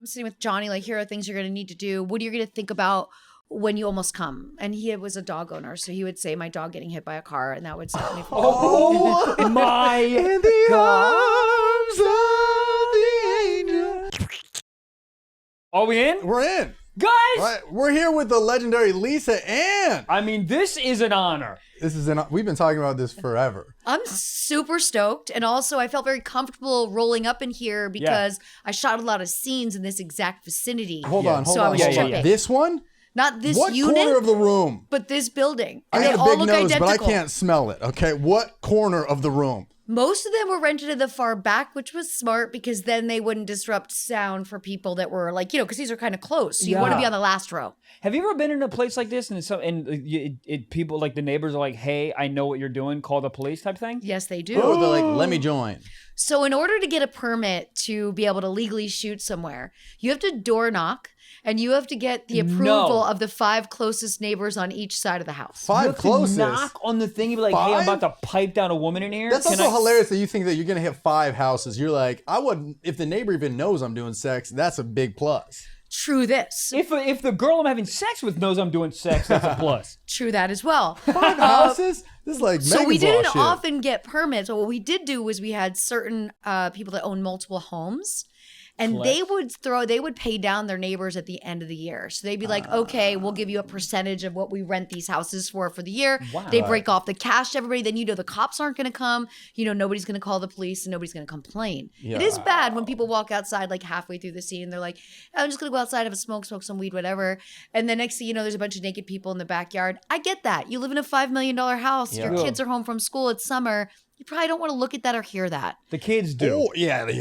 I'm sitting with Johnny, like, here are things you're going to need to do. What are you going to think about when you almost come? And he was a dog owner, so he would say, my dog getting hit by a car, and that would stop me from Oh, my in the arms of the angel. Are we in? We're in. Guys! Right, we're here with the legendary Lisa Ann. I mean, this is an honor. We've been talking about this forever. I'm super stoked. And also, I felt very comfortable rolling up in here because I shot a lot of scenes in this exact vicinity. Hold on. I was tripping. This one? Not this what unit. What corner of the room? But this building. I And got they a all big look nose, identical. but I can't smell it. Okay, what corner of the room? Most of them were rented in the far back, which was smart because then they wouldn't disrupt sound for people that were like, because these are kind of close. So you want to be on the last row. Have you ever been in a place like this and people like the neighbors are like, hey, I know what you're doing, call the police type thing? Yes, they do. Or they're like, let me join. So in order to get a permit to be able to legally shoot somewhere, you have to door knock. And you have to get the approval of the 5 closest neighbors on each side of the house. 5 closest? Knock on the thing and be like, 5? hey, I'm about to pipe down a woman in here. That's also hilarious that you think that you're going to hit 5 houses. You're like, I wouldn't, if the neighbor even knows I'm doing sex, that's a big plus. True this. If the girl I'm having sex with knows I'm doing sex, that's a plus. True that as well. 5 houses? This is like So we Megan's Law didn't shit. often get permits. But what we did do was we had certain people that own multiple homes. And they would pay down their neighbors at the end of the year. So they'd be like, okay, we'll give you a percentage of what we rent these houses for the year. Wow. They break off the cash to everybody. Then the cops aren't going to come. Nobody's going to call the police and nobody's going to complain. Yeah. It is bad when people walk outside like halfway through the scene. They're like, I'm just going to go outside, have a smoke some weed, whatever. And then next thing you know, there's a bunch of naked people in the backyard. I get that. You live in a $5 million house. Yeah. Your kids are home from school. It's summer. You probably don't want to look at that or hear that. The kids do. Oh, yeah. The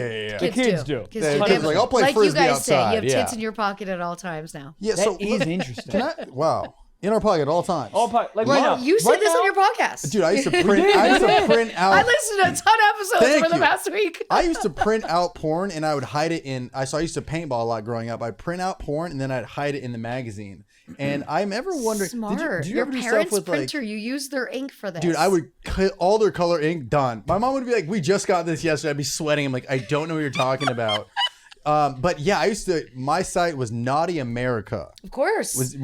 kids do. Kids Yeah, do. kids like, I'll play like frisbee you guys outside. say, you have Yeah. tits in your pocket at all times now. Yeah, That so is interesting. Wow. In our pocket at all times. Like right Well, now. you said Right this now? on your podcast. Dude, I used to print out. I listened to a ton of episodes Thank for the you. past week. I used to print out porn and I would hide it in. So I used to paintball a lot growing up. I'd print out porn and then I'd hide it in the magazine. And I'm ever wondering, Smart. did you Your ever do stuff parents' with printer, you use their ink for this. dude, I would cut all their color ink done. My mom would be like, we just got this yesterday. I'd be sweating. I'm like, I don't know what you're talking about. But yeah, my site was Naughty America. Of course.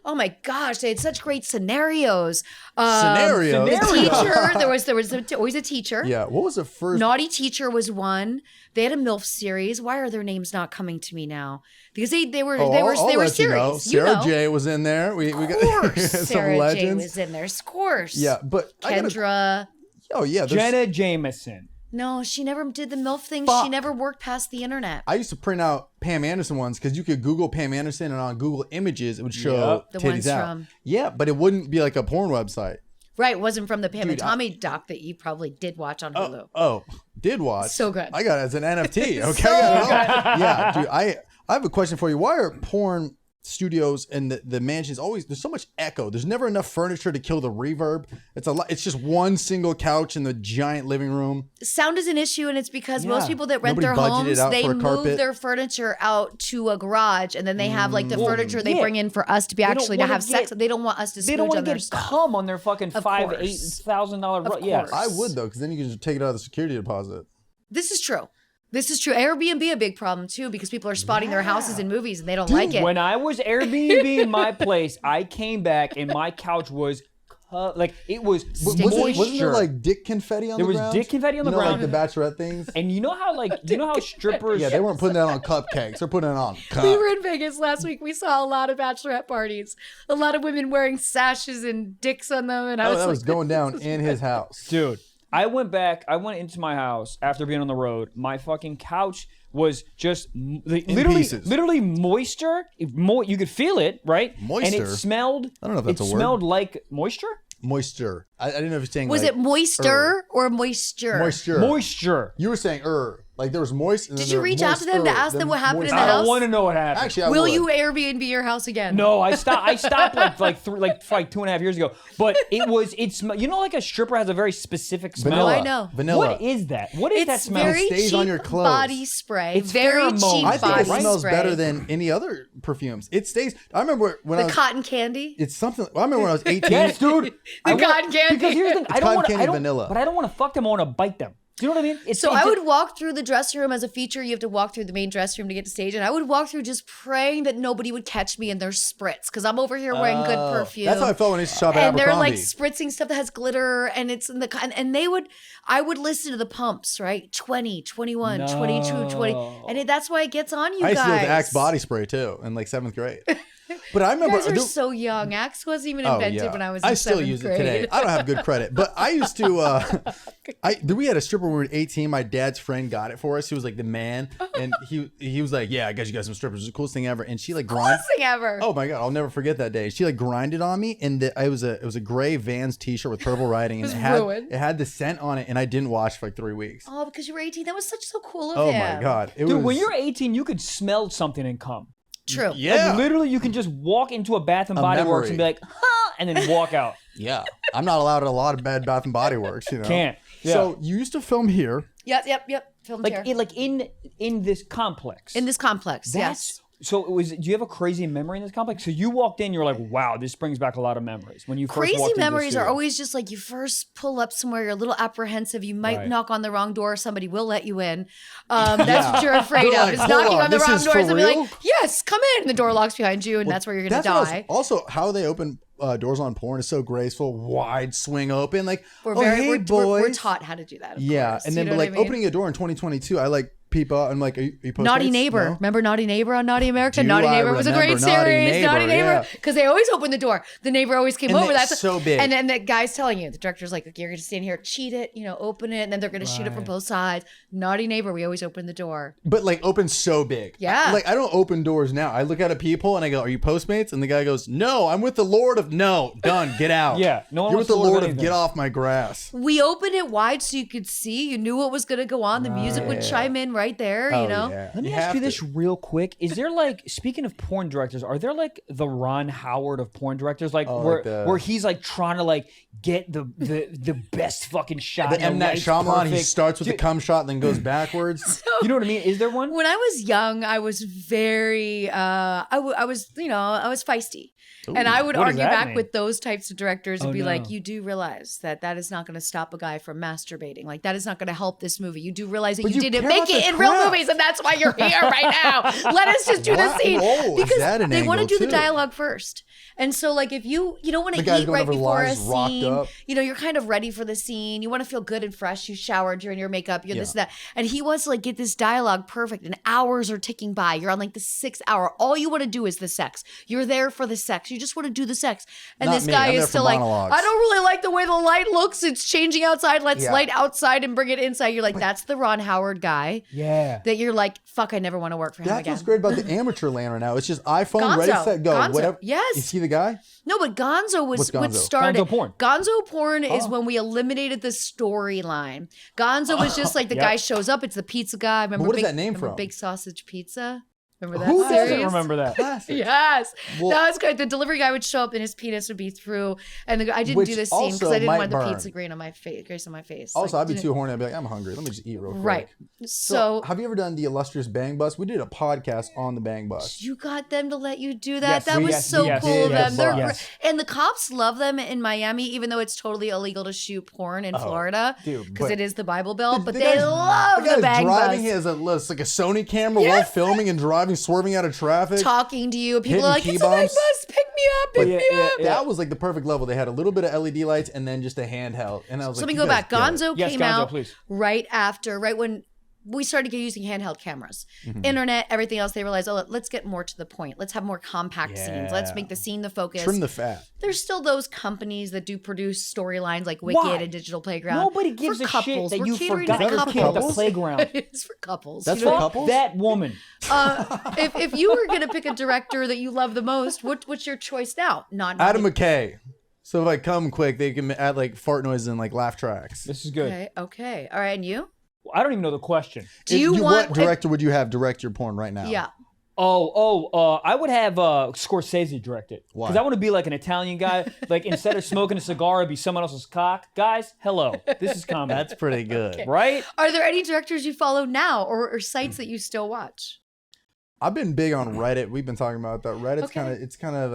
Oh my gosh, they had such great scenarios. Scenarios? The teacher, there was always a teacher. Yeah, what was the first? Naughty Teacher was one. They had a MILF series. Why are their names not coming to me now? Because they were I'll series. Sarah J was in there. We Of got course, some Sarah J legends. was in there. Of course. Yeah, but Kendra. Oh yeah, Jenna Jameson. No, she never did the MILF thing. Fuck. She never worked past the internet. I used to print out Pam Anderson ones because you could Google Pam Anderson and on Google Images it would show The titties ones out. from- Yeah, but it wouldn't be like a porn website. Right, it wasn't from the Pam and Dude, Tommy doc that you probably did watch on Hulu. Did watch. So good. I got it as an NFT. Okay. So Yeah, dude. I have a question for you. Why are porn studios and the mansions there's so much echo? There's never enough furniture to kill the reverb. It's just one single couch in the giant living room. Sound is an issue, and it's because most people that rent Nobody their budgeted homes, out they for a move carpet. their furniture out to a garage, and then they have like the furniture they bring in for us to be actually to wanna have sex. They don't want us to They don't smooch want on to their get stuff. cum on their fucking Of $5,000-$8,000. Of Yeah, course. I would though, because then you can just take it out of the security deposit. This is true. This is true. Airbnb a big problem too because people are spotting their houses in movies and they don't like it. When I was Airbnb in my place, I came back and my couch was it was moisture. Wasn't there like dick confetti on the ground? There was dick confetti on the ground. Like the bachelorette things. And you know how strippers. Yeah, they weren't putting that on cupcakes. They're putting it on cups. We were in Vegas last week. We saw a lot of bachelorette parties. A lot of women wearing sashes and dicks on them. And I was that like, was going down in his house. Dude, I went into my house after being on the road. My fucking couch was just literally moisture. You could feel it, right? Moisture? And it smelled. I don't know if that's a word. It smelled like moisture? Moisture. I didn't know if you're saying was like, it moisture or moisture? Moisture. Moisture. You were saying like there was moist. And Did then you there reach was out to them to moist-er, ask them then what happened in the moist-er. house? I want to know what happened. Actually, I Will would. you Airbnb your house again? No, I stopped like 2.5 years ago. But it's you know, like a stripper has a very specific smell. Vanilla. I know. Vanilla. What is that? What is that It's smell? very stays cheap on your clothes. body spray. It's very pheromones. cheap I think body it smells spray. better than any other perfumes. It stays. I remember when I The was. cotton candy. It's something. I remember when I was 18. Yes, dude. The cotton candy. Because here's the thing. It's cotton candy vanilla. But I don't want to fuck them. I want to bite them. Do you know what I mean? I would walk through the dressing room as a feature. You have to walk through the main dressing room to get to stage. And I would walk through just praying that nobody would catch me in their spritz. Because I'm over here wearing good perfume. That's how I felt when I used to shop at And they're Abercrombie. like spritzing stuff that has glitter. And it's in the, and I would listen to the pumps, right? 20, 21, 22, 20. And that's why it gets on you guys. I used to do it with Axe body spray too in like 7th grade. But I remember you guys are so young. Axe wasn't even invented when I was in 7th grade. I still use it today. I don't have good credit, but I used to. We had a stripper when we were 18. My dad's friend got it for us. He was like the man, and he was like, "Yeah, I guess you got some strippers. It's the coolest thing ever." And she like grinded. Coolest thing ever. Oh my god, I'll never forget that day. She like grinded on me, and it was a gray Vans T-shirt with purple writing, and it had the scent on it, and I didn't wash for like 3 weeks. Oh, because you were 18. That was so cool of Oh him. my god, Dude, when you're 18, you could smell something and come. True. Yeah. Like, literally, you can just walk into a Bath and Body Works and be like, huh, and then walk out. Yeah. I'm not allowed at a lot of bad Bath and Body Works, you know. Can't. Yeah. So you used to film here. Yep. Filmed here. In this complex. In this complex, yes. So do you have a crazy memory in this complex? So you walked in, you're like, wow, this brings back a lot of memories. When you first walked Crazy into memories the are studio. always just like you first pull up somewhere, you're a little apprehensive. You might knock on the wrong door. Somebody will let you in. That's what you're afraid They're of. like, Is "Hold knocking on, on the this wrong is doors for and be real?" like, yes, come in. And the door locks behind you and that's where you're going to die. Also, how they open doors on porn is so graceful, wide swing open. Like, We're boys. taught how to do that. Of Yeah. course. And then, You know but like what I mean? opening a door in 2022, I like peep out. I'm like, are you Postmates? Naughty Neighbor. No? Remember Naughty Neighbor on Naughty America? Do Naughty I Neighbor was a great remember Naughty series. Neighbor, Naughty Neighbor. yeah. Because they always opened the door. The neighbor always came And over. it's That's so big. And then the guy's telling you, the director's like, okay, you're going to stand here, cheat it, open it. And then they're going to shoot it from both sides. Naughty Neighbor, we always open the door. But like open so big. Yeah. Like I don't open doors now. I look at a peephole and I go, are you Postmates? And the guy goes, no, I'm with the Lord of no. Done. Get out. Yeah, no one You're wants with the to Lord Lord of of anything. get off my grass. We opened it wide so you could see. You knew what was going to go on. The music would chime in right there, Oh, you know? yeah. Let me You ask have you to. this real quick. Is there like, speaking of porn directors, are there like the Ron Howard of porn directors? Like where he's like trying to like get the best fucking shot. The M. Night light's Shyamalan, he perfect. starts with the cum shot and then goes backwards. You know what I mean? Is there one? When I was young, I was very, I was feisty. And I would What does argue that back mean? with those types of directors and Oh, be no. like, you do realize that is not going to stop a guy from masturbating. Like, that is not going to help this movie. You do realize that But you you didn't care make about it the in real craft. movies, and that's why you're here right now. Let us just do the Wow. scene. Oh, is Because that an they want to angle, do the too? dialogue first. And so, like, if you don't want The to guy's eat going right over before a lines, rocked scene, up. you're kind of ready for the scene. You want to feel good and fresh. You showered, you're in your makeup, you're this, that. And he wants to, like, get this dialogue perfect, and hours are ticking by. You're on, like, the 6th hour. All you want to do is the sex. You're there for the sex. You just want to do the sex. And Not this me. guy I'm there is for still like, monologues. I don't really like the way the light looks. It's changing outside. Let's Yeah. light outside and bring it inside. You're like, that's the Ron Howard guy. Yeah. That you're like, fuck, I never want to work for him That's again. what's great about the amateur land right now. It's just iPhone, Gonzo. ready, set, go. Gonzo. Whatever. Yes. You see the guy? No, but Gonzo was What's what Gonzo? started. Gonzo porn. Gonzo porn is when we eliminated the storyline. Gonzo was just like the Yep. guy shows up. It's the pizza guy. Remember But what is big, that name remember from? Big Sausage Pizza. Remember that Who series? doesn't remember that? Classic. Yes, Well- that was good. The delivery guy would show up and his penis would be through, and I didn't Which do this scene because also I didn't might want the burn. pizza grace on my face. Also, Like, I'd be didn't- too horny. I'd be like, I'm hungry. Let me just eat real quick. right. So have you ever done the illustrious Bang Bus? We did a podcast on the Bang Bus. you got them to let you do that. Yes, that we- was yes, so yes, cool of yes, them. They're yes. great. And the cops love them in Miami, even though it's totally illegal to shoot porn in Florida dude, because but- it is the Bible Belt. But The they guy's- love the the guy's Bang driving. Bus. He has it's like a Sony camera while Yes. filming and driving, swerving out of traffic. Talking to you. People Hitting are like, key it's a Bang bumps. Bus. Pick me up. Pick me up. That was like the perfect level. They had a little bit of LED lights and then just a handheld. And I was So like, let me you go guys back. get it. Gonzo Yes, came Gonzo, out please. right when we started using handheld cameras. Mm-hmm. Internet, everything else, they realized, oh, let's get more to the point. Let's have more compact scenes. Let's make the scene the focus. Trim the fat. There's still those companies that do produce storylines like Wicked Why? and Digital Playground. Nobody gives For a shit couples. that We're you catering forgot to your kid at the couples. playground. It's for couples. That's you know? for couples? That woman. If you were gonna pick a director that you love the most, what's your choice now? Not Adam McKay. So if I come quick, they can add like fart noises and like laugh tracks. This is good. Okay. All right, and you? I don't even know the question. Do you want what director would you have direct your porn right now? Yeah. I would have Scorsese direct it. Why? Because I want to be like an Italian guy. Like instead of smoking a cigar, it'd be someone else's cock. Guys, hello. This is comedy. That's pretty good. right? Are there any directors you follow now or sites that you still watch? I've been big on Reddit. We've been talking about that. Reddit's Okay. kind of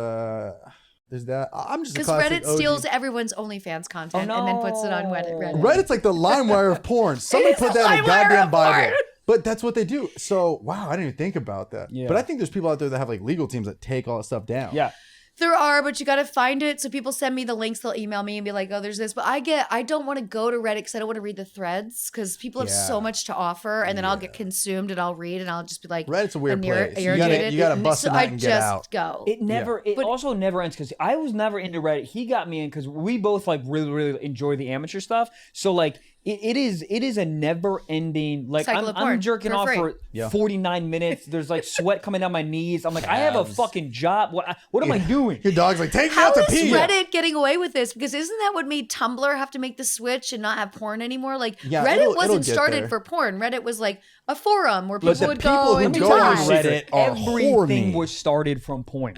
There's that. I'm just a Because classic Reddit OG. steals everyone's OnlyFans content and then puts it on Reddit. Reddit's like the LimeWire of porn. Somebody put that in a goddamn Bible. But that's what they do. So, wow, I didn't even think about that. Yeah. But I think there's people out there that have like legal teams that take all that stuff down. Yeah. There are, but you got to find it. So people send me the links. They'll email me and be like, oh, there's this. But I don't want to go to Reddit because I don't want to read the threads because people have so much to offer. And then I'll get consumed and I'll read and I'll just be like, Reddit's a weird place. Irritated. You got to bust a nut and get out. Go. It also never ends because I was never into Reddit. He got me in because we both like really enjoy the amateur stuff. So like it is a never ending, like I'm jerking off for 49 minutes. There's like sweat coming down my knees. I'm like, I have a fucking job. What am I doing? Your dog's like, take me out to pee. How is Reddit getting away with this? Because isn't that what made Tumblr have to make the switch and not have porn anymore? Like Reddit wasn't started for porn. Reddit was like a forum where people would go and go on Reddit. Everything was started from porn.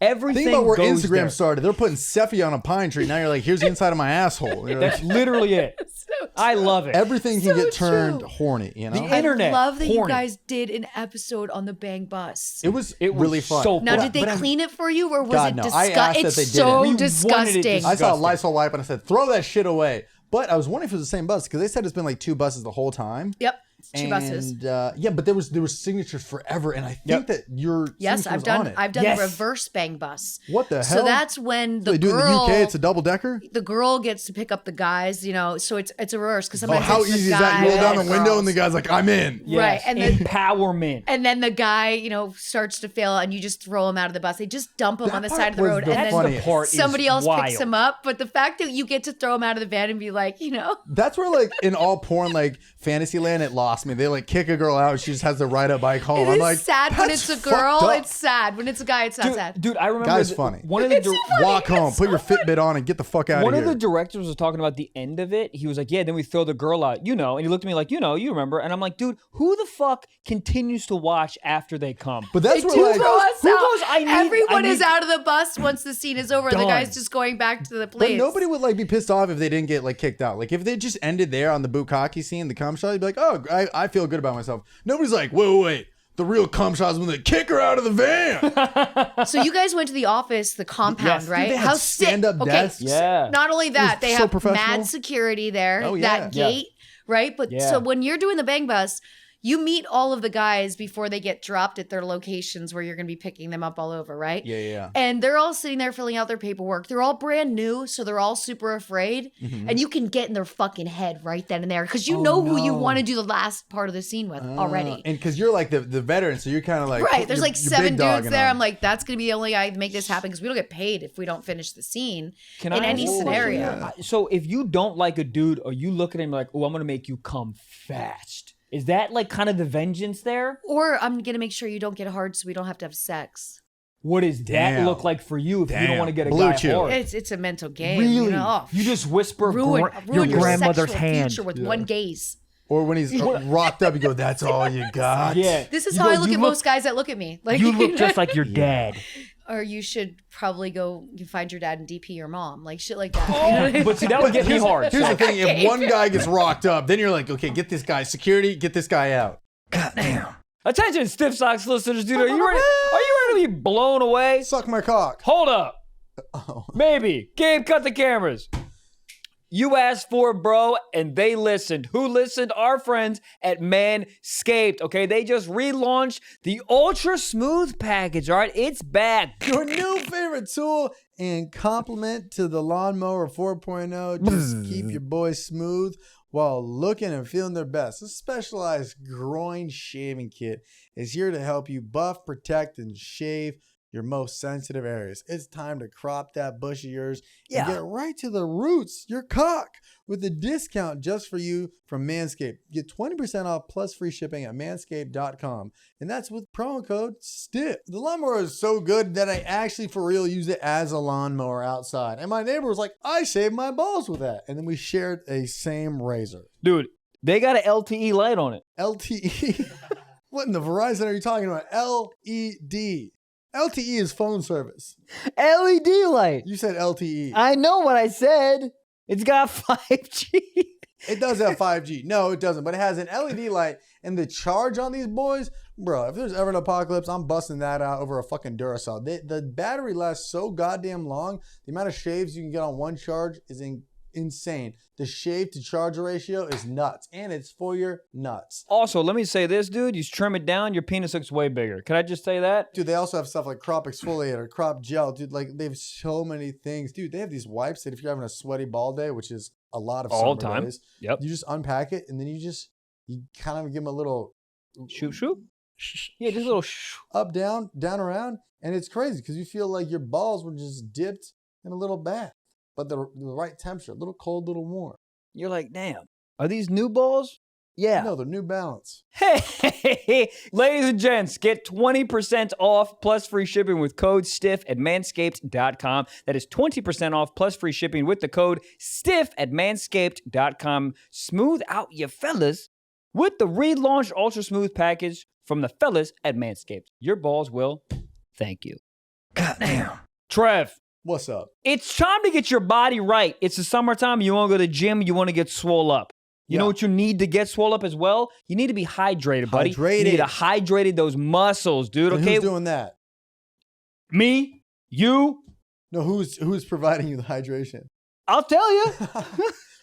Everything. Think about where goes Instagram there. started. They're putting Sephi on a pine tree. Now you're like, here's the inside of my asshole. That's literally it. So I love it. Everything can get turned horny. You know, the internet. I love that horny. you guys did an episode on the Bang Bus. It was really fun. So now, did they clean it for you, or was it disgusting? It's so disgusting. I saw a Lysol wipe and I said, throw that shit away. But I was wondering if it was the same bus because they said it's been like 2 buses the whole time. Yep. 2 buses. But there was signatures forever, and I think that your I've done the reverse bang bus. What the hell? So that's when the they do girl, in the UK. It's a double decker. The girl gets to pick up the guys, you know. So it's a reverse because sometimes how it's easy the is that? You roll down the window girls. and the guy's like, I'm in. Yes. Right, and then empowerment. And then the guy, you know, starts to fail, and you just throw him out of the bus. They just dump him on the side of the road, and then somebody else picks him up. But the fact that you get to throw him out of the van and be like, you know, that's where like in all porn, like Fantasyland, it lost me. They like kick a girl out and she just has to ride a bike home. I'm like, sad when it's a girl. It's sad when it's a guy. It's not sad. Dude, I remember. Guy's funny. One of the walk home, put your Fitbit on, and get the fuck out of here. One of the directors was talking about the end of it. He was like, "Yeah, then we throw the girl out, you know." And he looked at me like, "You know, you remember?" And I'm like, "Dude, who the fuck continues to watch after they come?" But that's where like, who goes? Everyone is out of the bus once the scene is over. Done. The guy's just going back to the place. But nobody would like be pissed off if they didn't get like kicked out. Like if they just ended there on the bukkake scene, the cum shot, you'd be like, "Oh, I feel good about myself." Nobody's like, wait. The real cum shot is when they kick her out of the van. So you guys went to the office, the compound, right? They had stand-up desks. Yeah. Not only that, they have professional. mad security there. Oh, yeah. That gate, right? But so when you're doing the bang bus, you meet all of the guys before they get dropped at their locations where you're going to be picking them up all over, right? Yeah. And they're all sitting there filling out their paperwork. They're all brand new, so they're all super afraid. Mm-hmm. And you can get in their fucking head right then and there because you know who you want to do the last part of the scene with already. And because you're like the veteran, so you're kind of like... Right, there's like 7 dudes there. On. I'm like, that's going to be the only guy to make this happen because we don't get paid if we don't finish the scene in any scenario. Yeah. So if you don't like a dude or you look at him like, oh, I'm going to make you come fast. Is that like kind of the vengeance there? Or I'm going to make sure you don't get hard so we don't have to have sex. What does that look like for you if you don't want to get a guy hard? It's a mental game. Really? You know? You just whisper ruin your grandmother's sexual hand future with one gaze. Or when he's rocked up, you go, that's all you got? Yeah. This is how I look at most guys that look at me. Like you look just like your dad. Or you should probably go find your dad and DP your mom. Like shit like that. Oh, you know what I mean? but see, that would get me hard. Here's the thing. If one guy gets rocked up, then you're like, okay, get this guy. Security, get this guy out. Goddamn. Attention, Stiff Socks listeners, dude. Are you ready to be blown away? Suck my cock. Hold up. Maybe. Gabe, cut the cameras. You asked for it, bro, and they listened. Who listened? Our friends at Manscaped, okay? They just relaunched the Ultra Smooth package, all right? It's back. Your new favorite tool and complement to the Lawnmower 4.0. Just keep your boys smooth while looking and feeling their best. This specialized groin shaving kit is here to help you buff, protect, and shave your most sensitive areas. It's time to crop that bush of yours and get right to the roots, your cock, with a discount just for you from Manscaped. Get 20% off plus free shipping at manscaped.com. And that's with promo code STIP. The lawnmower is so good that I actually for real use it as a lawnmower outside. And my neighbor was like, I shaved my balls with that. And then we shared a same razor. Dude, they got an LTE light on it. LTE? What in the Verizon are you talking about? LED. LTE is phone service. LED light. You said LTE. I know what I said. It's got 5G. It does have 5G. No, it doesn't. But it has an LED light. And the charge on these boys, Bro, if there's ever an apocalypse, I'm busting that out over a fucking Duracell. The battery lasts so goddamn long. The amount of shaves you can get on one charge is insane. The shave to charge ratio is nuts, and it's for your nuts. Also, let me say this, dude. You trim it down, your penis looks way bigger. Can I just say that? Dude, they also have stuff like crop exfoliator, crop gel. Dude, like they have so many things. Dude, they have these wipes that if you're having a sweaty ball day, which is a lot of all summer time days, yep, you just unpack it and then you kind of give them a little shoop. Yeah, just a little up, down, around, and it's crazy because you feel like your balls were just dipped in a little bath, but the right temperature, a little cold, a little warm. You're like, damn, are these new balls? Yeah. No, they're New Balance. Hey, ladies and gents, get 20% off plus free shipping with code STIFF at manscaped.com. That is 20% off plus free shipping with the code STIFF at manscaped.com. Smooth out your fellas with the relaunched Ultra Smooth package from the fellas at Manscaped. Your balls will thank you. Goddamn. Trev. What's up? It's time to get your body right. It's the summertime. You want to go to the gym. You want to get swole up. You know what you need to get swole up as well? You need to be hydrated, buddy. You need to hydrate those muscles, dude. And okay. Who's doing that? Me? You? No, who's providing you the hydration? I'll tell you.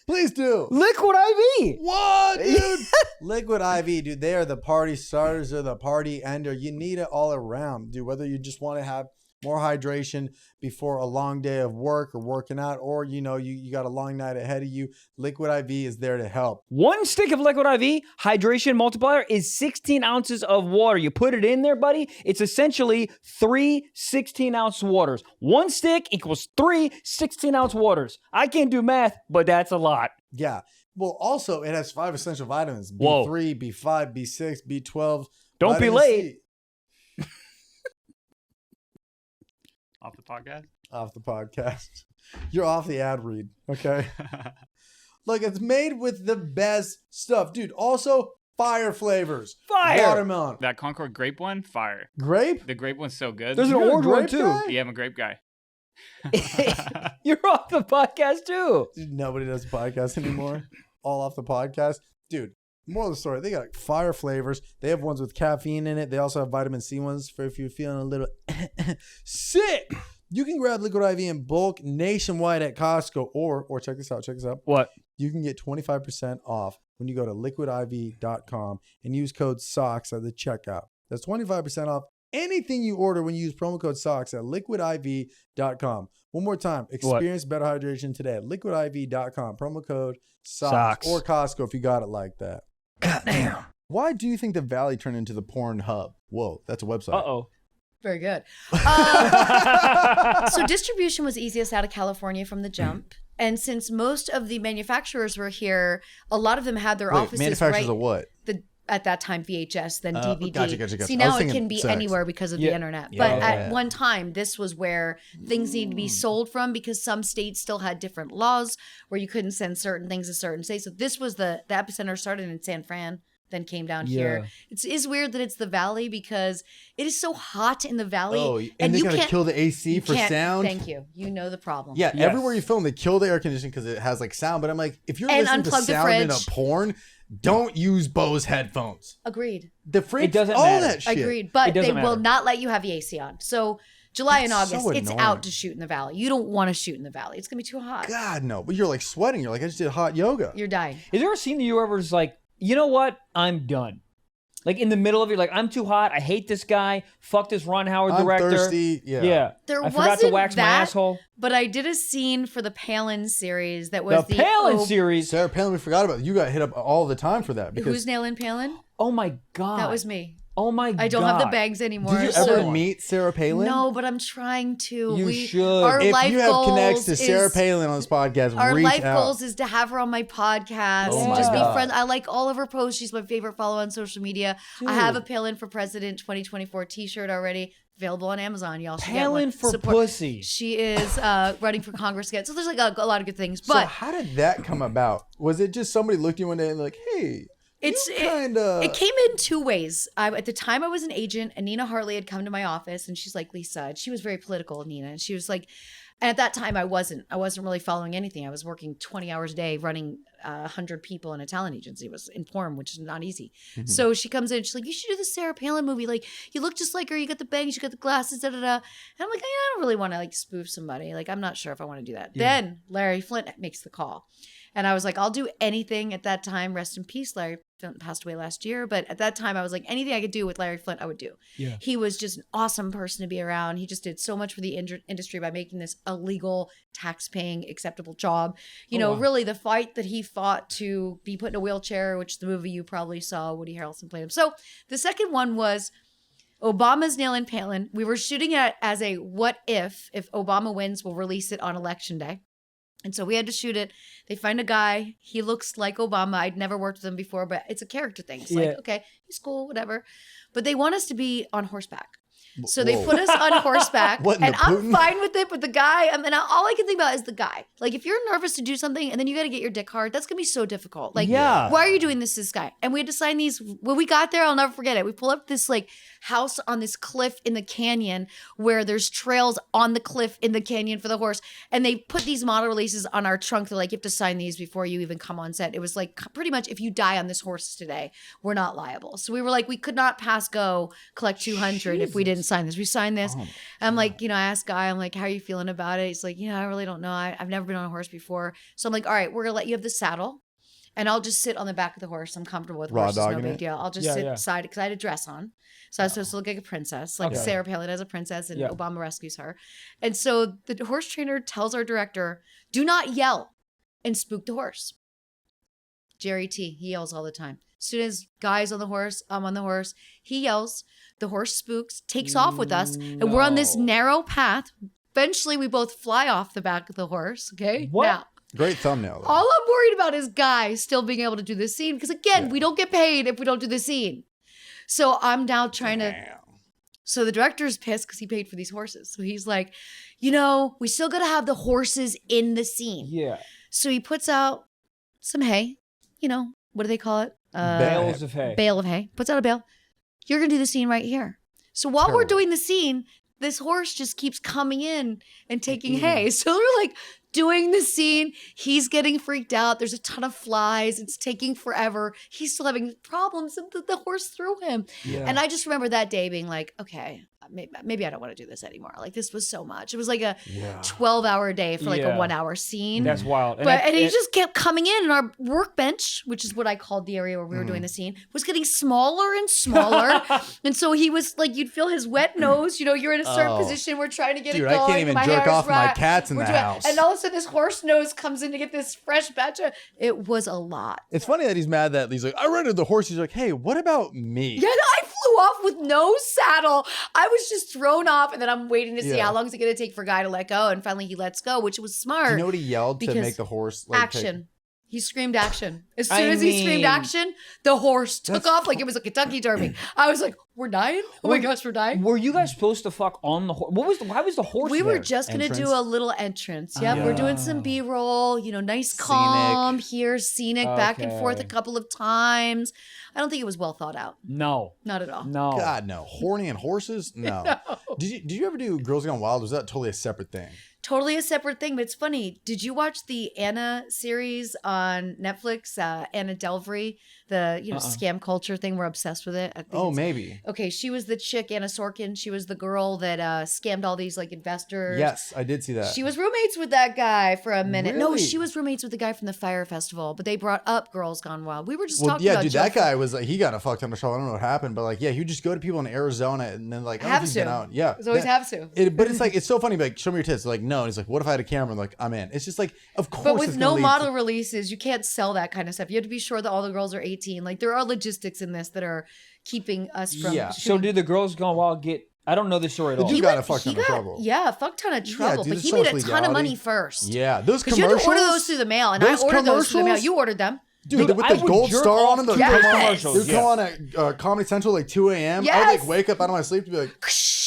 Please do. Liquid IV. What, dude? Liquid IV, dude. They are the party starters or the party ender. You need it all around, dude. Whether you just want to have more hydration before a long day of work or working out, or you got a long night ahead of you, Liquid IV is there to help. One stick of Liquid IV hydration multiplier is 16 ounces of water. You put it in there, buddy. It's essentially 3 16-ounce waters. One stick equals 3 16-ounce waters. I can't do math, but that's a lot. Yeah. Well, also it has 5 essential vitamins: B3, B5, B6, B12. Don't be late. C. Off the podcast? Off the podcast. You're off the ad read, okay? Look, it's made with the best stuff. Dude, also fire flavors. Fire! Watermelon. That Concord grape one, fire. Grape? The grape one's so good. There's an You're a orange one grape too. guy? Yeah, I'm a grape guy. You're off the podcast too. Dude, nobody does podcasts anymore. All off the podcast. Dude, moral of the story, they got fire flavors. They have ones with caffeine in it. They also have vitamin C ones for if you're feeling a little sick. You can grab Liquid IV in bulk nationwide at Costco, or check this out. What? You can get 25% off when you go to liquidiv.com and use code SOCKS at the checkout. That's 25% off anything you order when you use promo code SOCKS at liquidiv.com. One more time, experience better hydration today at liquidiv.com. Promo code SOCKS. Or Costco if you got it like that. Goddamn. Why do you think the Valley turned into the porn hub? Whoa, that's a website. Uh-oh. Very good. So distribution was easiest out of California from the jump. And since most of the manufacturers were here, a lot of them had their offices manufacturers of what? At that time, VHS, then DVD. Gotcha. See, now it can be anywhere because of the internet. But at one time, this was where things needed to be sold from because some states still had different laws where you couldn't send certain things to certain states. So this was the epicenter started in San Fran, then came down here. It is weird that it's the Valley because it is so hot in the Valley. Oh, and they gotta kill the AC for sound? Thank you. You know the problem. Yeah, everywhere you film, they kill the air conditioning because it has like sound. But I'm like, if you're listening to sound in a porn, don't use Bose headphones. Agreed. The fridge, it doesn't all matter. that shit. Agreed. But they matter. will not let you have the AC on. So July and August, so it's annoying. out to shoot in the Valley. You don't want to shoot in the Valley. It's going to be too hot. God, no. But you're like sweating. You're like, I just did hot yoga. You're dying. Is there a scene that you ever just like, you know what? I'm done. Like in the middle of it, like, I'm too hot. I hate this guy. Fuck this Ron Howard director. I'm thirsty. Yeah. There I forgot to wasn't wax my that, asshole. But I did a scene for the Palin series that was The Palin series. Sarah Palin, we forgot about it. You got hit up all the time for that. Who's nailing Palin? Oh my God. That was me. Oh my God. I don't have the bags anymore. Did you ever meet Sarah Palin? No, but I'm trying to. You should. Our If life you have goals connects to is, Sarah Palin on this podcast, our reach life out. goals is to have her on my podcast. Oh my just God. be friends. I like all of her posts. She's my favorite follow on social media. Dude. I have a Palin for President 2024 t-shirt already. Available on Amazon. Y'all should Palin get one. for pussy. She is running for Congress again. So there's like a lot of good things. So But how did that come about? Was it just somebody looked at you one day and like, hey, it came in two ways. At the time I was an agent and Nina Hartley had come to my office and she's like, Lisa, and she was very political, Nina. And she was like, and at that time I wasn't really following anything. I was working 20 hours a day running 100 people in a talent agency. It was in porn, which is not easy. So she comes in, she's like, you should do the Sarah Palin movie. Like, you look just like her. You got the bangs, you got the glasses, da da da. And I'm like, I don't really want to like spoof somebody. Like, I'm not sure if I want to do that. Then Larry Flint makes the call. And I was like, I'll do anything at that time. Rest in peace. Larry Flint passed away last year. But at that time, I was like, anything I could do with Larry Flint, I would do. Yeah. He was just an awesome person to be around. He just did so much for the industry by making this a legal, tax-paying, acceptable job. You know, really the fight that he fought to be put in a wheelchair, which the movie you probably saw, Woody Harrelson played him. So the second one was Obama's nailing Palin. We were shooting it as a what if Obama wins, we'll release it on election day. And so we had to shoot it. They find a guy. He looks like Obama. I'd never worked with him before, but it's a character thing. It's like, okay, he's cool, whatever. But they want us to be on horseback. So they put us on horseback, and I'm fine with it. But the guy, I mean, all I can think about is the guy. Like, if you're nervous to do something and then you got to get your dick hard, that's going to be so difficult. Like, why are you doing this guy? And we had to sign these. When we got there, I'll never forget it. We pull up this, like, house on this cliff in the canyon where there's trails on the cliff in the canyon for the horse. And they put these model releases on our trunk. They're like, you have to sign these before you even come on set. It was like, pretty much, if you die on this horse today, we're not liable. So we were like, we could not pass go, collect 200 if we didn't sign this. We signed this. And I'm like, you know, I asked Guy, I'm like, how are you feeling about it? He's like, you know, I really don't know. I've never been on a horse before. So I'm like, all right, we're going to let you have the saddle. And I'll just sit on the back of the horse. I'm comfortable with horses, no big deal. I'll just sit beside it because I had a dress on. So I was supposed to look like a princess, like Sarah Palin as a princess, and Obama rescues her. And so the horse trainer tells our director, do not yell and spook the horse. Jerry T, he yells all the time. As soon as Guy's on the horse, I'm on the horse, he yells, the horse spooks, takes off with us, and we're on this narrow path. Eventually, we both fly off the back of the horse, okay? What? Now, great thumbnail, though. all I'm worried about is Guy still being able to do this scene. Because again, we don't get paid if we don't do the scene. So I'm now trying to. So the director's pissed because he paid for these horses. So he's like, you know, we still got to have the horses in the scene. Yeah. So he puts out some hay. You know, what do they call it? Bales of hay. Bale of hay. Puts out a bale. You're going to do the scene right here. So while we're doing the scene, this horse just keeps coming in and taking hay. So we're like doing the scene. He's getting freaked out. There's a ton of flies. It's taking forever. He's still having problems. And the horse threw him. Yeah. And I just remember that day being like, okay, maybe I don't want to do this anymore. Like, this was so much. It was like a 12-hour day for like a 1-hour scene. That's wild. And he just kept coming in, and our workbench, which is what I called the area where we were doing the scene, was getting smaller and smaller. And so he was like, you'd feel his wet nose. You know, you're in a certain position. We're trying to get it going. I can't even jerk off my cats in the house. And all of a sudden, this horse nose comes in to get this fresh batch of. It was a lot. It's funny that he's mad that he's like, I rented the horse. He's like, hey, what about me? Yeah, I flew off with no saddle. I was just thrown off, and then I'm waiting to see how long is it going to take for Guy to let go. And finally, he lets go, which was smart. Do you know what he yelled to make the horse action? He screamed action. As soon as he screamed action, the horse took off like it was a Kentucky Derby. I was like, we're dying? Oh my gosh, we're dying. Were you guys supposed to fuck on the horse? Why was the horse We were just going to do a little entrance. Yep, we're doing some B-roll, you know, nice calm here, scenic, back and forth a couple of times. I don't think it was well thought out. No. Not at all. No. God, no. Horny and horses? No. Did you ever do Girls Gone Wild? Or was that totally a separate thing? Totally a separate thing, but it's funny. Did you watch the Anna series on Netflix? Anna Delvey, the scam culture thing. We're obsessed with it. Maybe. Okay, she was the chick, Anna Sorkin. She was the girl that scammed all these like investors. Yes, I did see that. She was roommates with that guy for a minute. Really? No, she was roommates with the guy from the Fire Festival, but they brought up Girls Gone Wild. We were just talking about that guy was like, he got a fuck ton of trouble. I don't know what happened, but like, he would just go to people in Arizona and then like, have to. Yeah. It's always have to. But it's like, it's so funny. Like, show me your tits. Like, no. And he's like, what if I had a camera? I'm like, I'm in. It's just like, of course. But with no model releases, you can't sell that kind of stuff. You have to be sure that all the girls are 18. Like, there are logistics in this that are keeping us from. Yeah. So did the Girls Gone Wild get? I don't know the story at all. He got a fuck ton of trouble. Yeah, a fuck ton of trouble. But he made a ton of money first. Yeah, those commercials. You had to order those through the mail, and I ordered those through the mail. You ordered them. Dude, with the gold star on them, those commercials. They'd come on at Comedy Central like 2 a.m. Yes. I would like wake up out of my sleep to be like,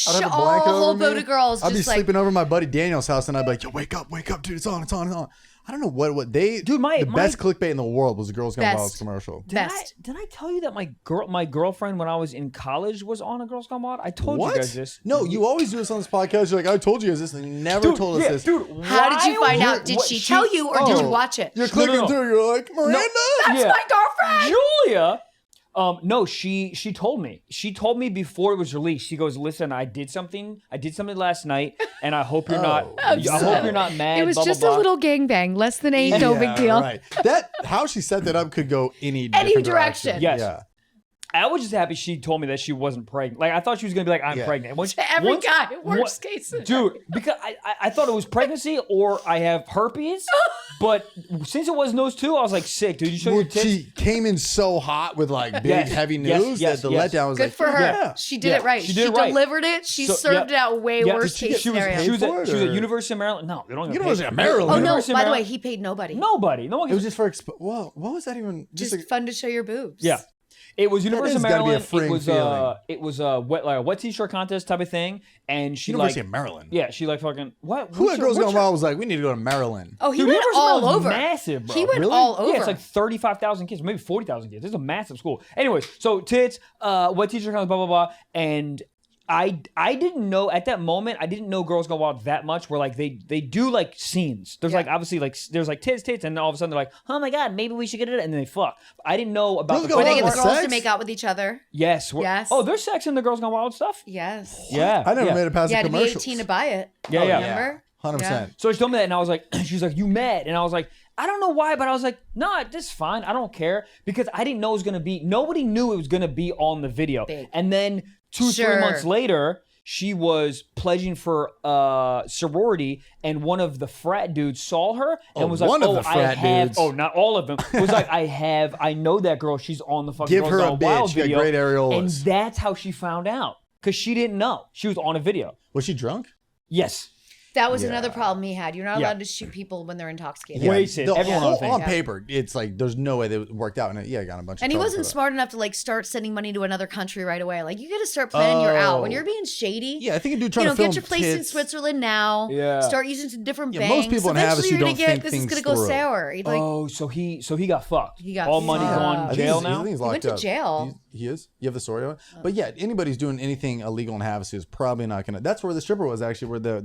I'd have a blanket a whole over boat me. of girls. I'd be just sleeping over my buddy Daniel's house, and I'd be like, yo, wake up, dude, it's on. I don't know what they. Dude, the best clickbait in the world was the Girls Gone Wild commercial. Did I tell you that my girlfriend when I was in college was on a Girls Gone Wild? I told you guys this. No, you always do this on this podcast. You're like, I told you guys this, and you never told us this. Dude, how did you find out? Did she tell you, or did you watch it? You're clicking through. You're like, Miranda, that's my girlfriend, Julia. No, she told me. She told me before it was released. She goes, "Listen, I did something last night, and I hope you're not. I hope you're not mad." It was just a little gangbang, less than 8, no big deal. Right. How she set that up could go any direction. Yes. Yeah. I was just happy she told me that she wasn't pregnant. Like, I thought she was going to be like, I'm pregnant. Every guy, worst case scenario. Dude, because I thought it was pregnancy or I have herpes. But since it wasn't those two, I was like, sick, dude. You show your tits. She came in so hot with like big, heavy news that the letdown was good for her. Yeah. She did it right. She delivered it. She served it out way worse case scenario. She was at University of Maryland. No, they don't get University of Maryland. Oh, no. By the way, he paid nobody. Nobody. No one. It was just for, what was that even? Just fun to show your boobs. Yeah. It was University of Maryland. It was a wet t-shirt contest type of thing, and she University of Maryland. Yeah, she like fucking what? Who at Girls Gone Wild was like, we need to go to Maryland. Oh, he went all over. Massive, bro. He went all over. Yeah, it's like 35,000 kids, maybe 40,000 kids. It's a massive school. Anyways, so tits, wet t-shirt contest, blah blah blah, and I didn't know at that moment. I didn't know Girls Gone Wild that much. Where like they do like scenes. There's like obviously like there's like tits, and then all of a sudden they're like, oh my god, maybe we should get it, and then they fuck. I didn't know about where they get the girls to make out with each other. Yes. Yes. Oh, there's sex in the Girls Gone Wild stuff. Yes. Yeah. I never made it past the commercials. You had to be 18 to buy it. Yeah. Remember? 100%. So she told me that, and I was like, she's like, you mad? And I was like, I don't know why, but I was like, no, this is fine. I don't care because I didn't know it was gonna be. Nobody knew it was gonna be on the video. Big. And then 2-3 months later, she was pledging for sorority, and one of the frat dudes saw her and was like, dudes. Oh, not all of them. Was like, I know that girl. She's on the fucking Give Girls her a Gone Wild bitch. video. Great areolas. And that's how she found out because she didn't know. She was on a video. Was she drunk? Yes. That was another problem he had. You're not allowed to shoot people when they're intoxicated. Wasted. Everyone on paper, it's like there's no way that worked out. And I got a bunch. And he wasn't smart enough to like start sending money to another country right away. Like you got to start planning your out when you're being shady. Yeah, I think a dude trying to film get your place in Switzerland now. Yeah. Start using some different banks. Most people in Havasu don't think this things is gonna go sour. Like, so he got fucked. He got all money gone. Jail now. I think he's locked up. He went to jail. He is. You have the story of it. But yeah, anybody's doing anything illegal in Havasu is probably not gonna. That's where the stripper was actually. Where the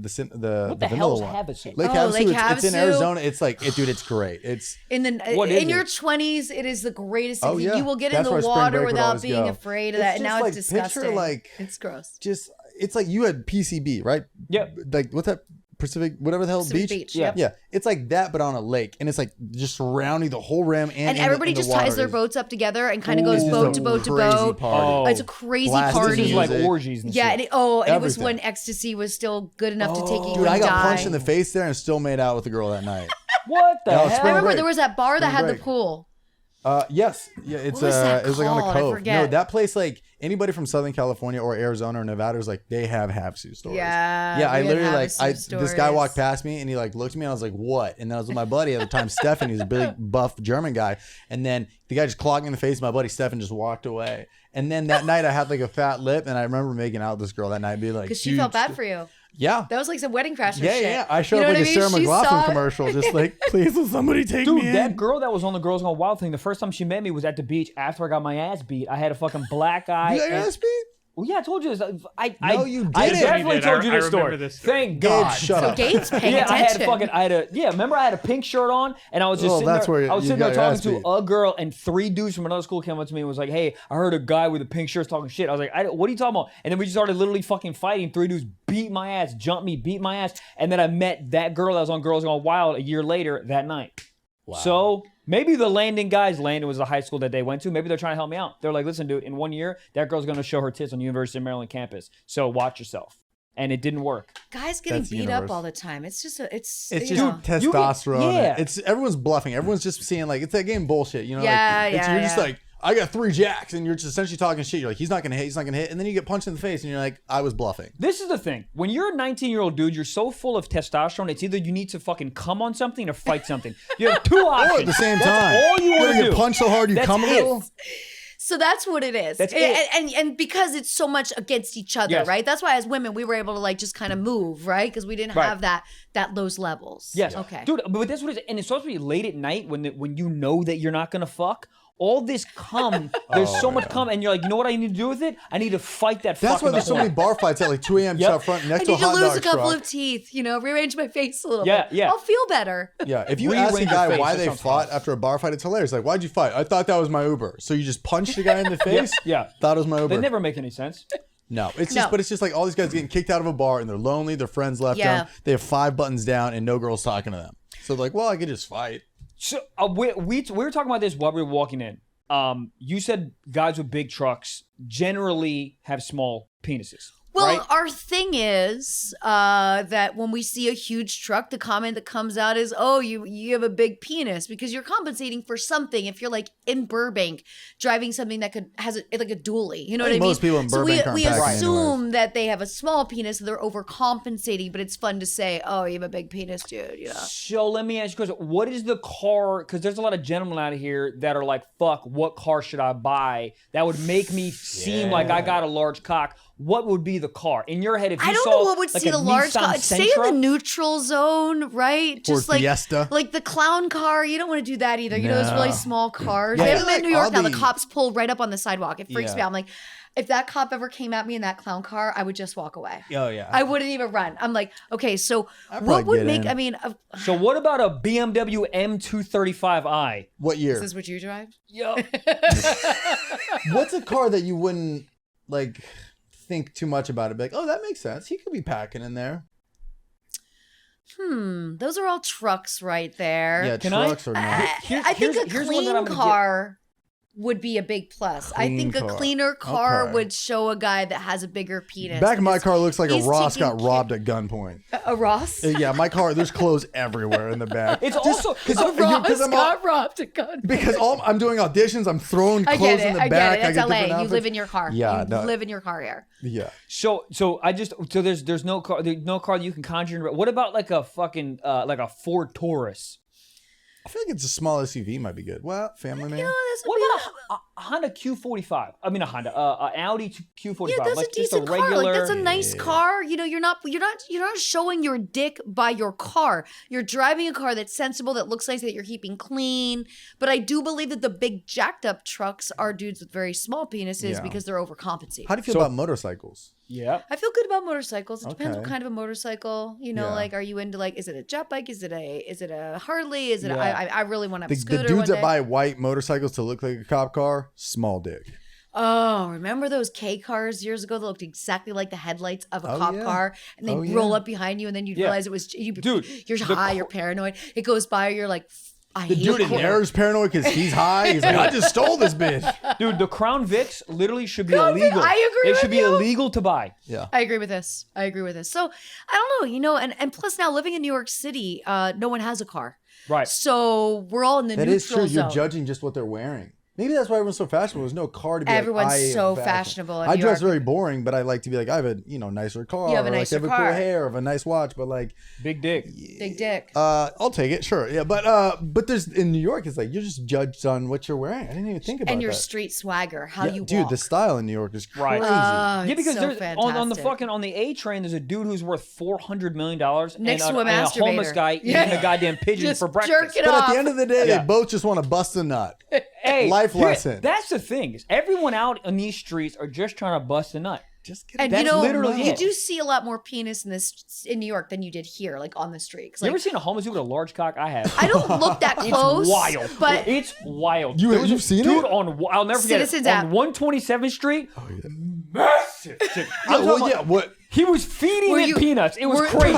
what the hell is Havasu? Lake Havasu. It's in Arizona. It's like, dude, it's great. It's in your 20s. It is the greatest thing. Yeah. You will get in the water without being afraid of that. And now it's disgusting. It's gross. Just it's like you had PCB, right? Yep. Like what's that? Pacific, whatever the hell, beach. Yeah. Yeah. It's like that, but on a lake, and it's like just surrounding the whole rim, and everybody just ties their boats up together and kind of goes boat to boat to boat. Oh, it's a crazy party. This is like orgies and shit. And it was when ecstasy was still good enough to take you. Dude, I got punched in the face there and still made out with the girl that night. What the hell? I remember there was that bar that had the pool. Yes. Yeah, it was like on the cove. No, that place, like anybody from Southern California or Arizona or Nevada is like, they have Havasu stories. Yeah. I literally this guy walked past me and he like looked at me and I was like, what? And then I was with my buddy at the time, Stefan. He's a big buff German guy. And then the guy just clogged me in the face. My buddy Stefan just walked away. And then that night I had like a fat lip, and I remember making out with this girl that night, being like, because she felt bad for you. Yeah. That was like some Wedding Crashers shit. Yeah. I showed up like a Sarah McLachlan commercial, just like, please will somebody take me in. Dude, that girl that was on the Girls Gone Wild thing, the first time she met me was at the beach after I got my ass beat. I had a fucking black eye. You got your ass beat? Well, yeah, I told you this. No, you didn't. I definitely told you this story. Thank God. Shut up. Gabe's paying attention. Remember I had a pink shirt on, and I was just sitting there talking to a girl, and 3 dudes from another school came up to me and was like, hey, I heard a guy with a pink shirt talking shit. I was like, what are you talking about? And then we just started literally fucking fighting. 3 dudes beat my ass, jumped me, beat my ass, and then I met that girl that was on Girls Gone Wild a year later that night. Wow. So maybe the Landon was the high school that they went to. Maybe they're trying to help me out. They're like, listen, dude, in 1 year, that girl's going to show her tits on the University of Maryland campus. So watch yourself. And it didn't work. Guys getting beat up all the time. It's just testosterone. It's everyone's bluffing. Everyone's just seeing like, it's that game bullshit. You know, you're just like, I got 3 jacks, and you're just essentially talking shit. You're like, he's not gonna hit, and then you get punched in the face, and you're like, I was bluffing. This is the thing. When you're a 19-year-old dude, you're so full of testosterone, it's either you need to fucking come on something or fight something. You have 2 options. Or at the same time. That's all you want to do. You punch so hard you come a little. So that's what it is. That's and because it's so much against each other, right? That's why as women, we were able to like just kind of move, right? Because we didn't have those levels. Yes. Okay. Dude, but that's what it is. And it's supposed to be late at night when you know that you're not going to fuck. All this cum, there's so much cum, and you're like, you know what I need to do with it? I need to fight that. That's why there's so many bar fights at like 2 a.m. out front next to a hot dog I need to lose a couple truck. of teeth, rearrange my face a little bit. Yeah. I'll feel better. Yeah, if you Rearrange ask a your guy face, why that they sounds fought fun. after a bar fight, it's hilarious. Like, why'd you fight? I thought that was my Uber. So you just punched the guy in the face? Yeah. Thought it was my Uber. They never make any sense. No, it's just like all these guys getting kicked out of a bar and they're lonely. Their friends left them. They have 5 buttons down and no girls talking to them. So they're like, well, I could just fight. So we were talking about this while we were walking in. You said guys with big trucks generally have small penises. Well, right? our thing is that when we see a huge truck, the comment that comes out is, "Oh, you have a big penis," because you're compensating for something. If you're like in Burbank driving something that has like a dually, you know what I mean? Most people in Burbank so aren't we packing assume anyways. that they have a small penis, so they're overcompensating. But it's fun to say, "Oh, you have a big penis, dude." So let me ask you a question. What is the car? Because there's a lot of gentlemen out here that are like, "Fuck, what car should I buy that would make me seem like I got a large cock?" What would be the car in your head if you I don't saw know what would like see a the large Nissan car. Stay in Sentra? the neutral zone, right? Just Or Fiesta. like the clown car. You don't want to do that either. You know those really small cars. Yeah, They have them like in New York now. The oddly- cops pull right up on the sidewalk. It freaks Yeah. me out. I'm like, if that cop ever came at me in that clown car, I would just walk away. Oh, yeah. I wouldn't even run. I'm like, okay, so I'd what probably would get make? in. I mean, So what about a BMW M235i? What year? is this what you drive? Yo, What's a car that you wouldn't like think too much about it? Be like, oh, that makes sense. He could be packing in there. Those are all trucks right there. Yeah, Can I- trucks or not. I think a here's one that clean I'm gonna car would be a big plus. I think Clean a car. cleaner car Okay. would show a guy that has a bigger penis. Back of my because car looks like a he's Ross taking got robbed at gunpoint. A Ross? Yeah, my car, there's clothes everywhere in the back. it's also A Ross I'm got robbed a gun. because I'm doing auditions, I'm throwing I clothes get in it. the I back. get it. It's get LA. different You outfits. live in your car. Yeah, you no. live in your car here. Yeah. so there's no car that you can conjure. What about like a fucking like a Ford Taurus? I feel like it's a small SUV might be good. Well, family man. That's What about a Honda Q45? I mean a Honda, an Audi Q45. Yeah, that's like a decent just a car. regular. Like that's a nice car. You know, you're not showing your dick by your car. You're driving a car that's sensible, that looks nice, that you're keeping clean. But I do believe that the big jacked up trucks are dudes with very small penises Yeah. because they're overcompensating. How do you feel So- about motorcycles? Yeah. I feel good about motorcycles. It depends what Okay. kind of a motorcycle. You know, Yeah. like, are you into like, is it a jet bike? Is it a Harley? Is it? Yeah. I really want to have a The scooter. dudes one that day. buy white motorcycles to look like a cop car, small dick. Oh, remember those K cars years ago that looked exactly like the headlights of a Oh, cop yeah. car, and they Oh, roll yeah. up behind you, and then you Yeah. realize it was you. Dude, you're the high, co- you're paranoid. It goes by, you're like, I The hate dude in cars. there is paranoid because he's high. He's like, I just stole this bitch. Dude, the Crown Vics literally should be Crown Vic, illegal. I agree It should with be you. illegal to buy. Yeah. I agree with this. So I don't know, and plus now living in New York City, no one has a car, Right. so we're all in the That neutral is true. zone. You're judging just what they're wearing. Maybe that's why everyone's so fashionable. There's no car to be Everyone's like, I am so fashion. fashionable in I New dress York. very boring, but I like to be like, I have a nicer car. You have a or nicer like, I have car. a cool hair, of a nice watch, but like, Big dick. Big dick. I'll take it, sure, yeah. But there's in New York, it's like you're just judged on what you're wearing. I didn't even think about And your that. street swagger, how Yeah, you dude, walk. the style in New York is crazy. Right. Oh, Yeah, it's because so there's on the fantastic. fucking on the A train, there's a dude who's worth $400 million Next and to a and masturbator. homeless guy Yeah. eating a goddamn pigeon Just for breakfast. jerk it But off. at the end of the day, Yeah. they both just want to bust a nut. Hey, Life here- lesson. That's the thing. Is everyone out on these streets are just trying to bust a nut. Just get And That's you know, literally you it. do see a lot more penis in New York than you did here, like on the streets. You Like, ever seen a homeless dude with a large cock? I have. I don't look that close. It's wild. But It's wild. You- There was you've a seen dude it? on I'll never forget Citizens it. app. On 127th Street. Massive. Yeah, I'm well, talking yeah, about- what? He was feeding Were it you- peanuts. It was were, crazy.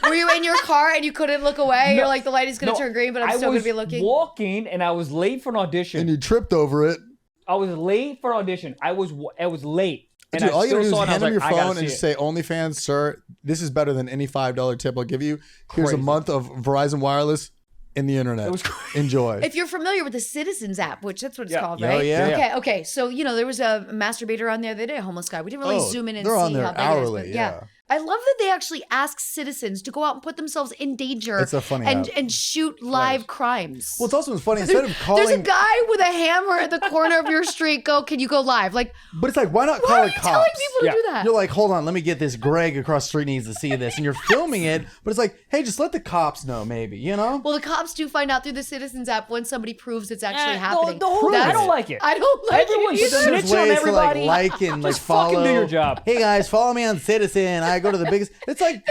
Were you in your car and you couldn't look away? You're like, the light is going to turn green, but I'm still going to be looking. I was walking and I was late for an audition. And you tripped over it. I was late for an audition. I was late. And Dude, I all you still gotta do saw is it. I hand was him your like, I gotta phone and see just it. say, OnlyFans, sir, this is better than any $5 tip I'll give you. Here's a Crazy. month of Verizon Wireless in the internet. It was crazy. Enjoy. If you're familiar with the Citizens app, which that's what it's Yeah. called, Oh, right? yeah. Okay. So, there was a masturbator on there. They did a homeless guy. We didn't really zoom in and they're see on there how big hourly, it is. But yeah. I love that they actually ask citizens to go out and put themselves in danger. It's a funny and shoot live crimes. Well, it's also funny. Instead of calling, there's a guy with a hammer at the corner of your street. Can you go live? Like, but it's like, why not call why are it you cops? telling people to do that? You're like, hold on, let me get this. Greg across the street needs to see this, and you're filming it. But it's like, hey, just let the cops know, maybe. You know? Well, the cops do find out through the Citizens app when somebody proves it's actually happening. I don't like it. I don't like Everyone's it either. snitching on everybody. To like and like Just fucking follow. do your job. Hey guys, follow me on Citizen. I go to the biggest. It's like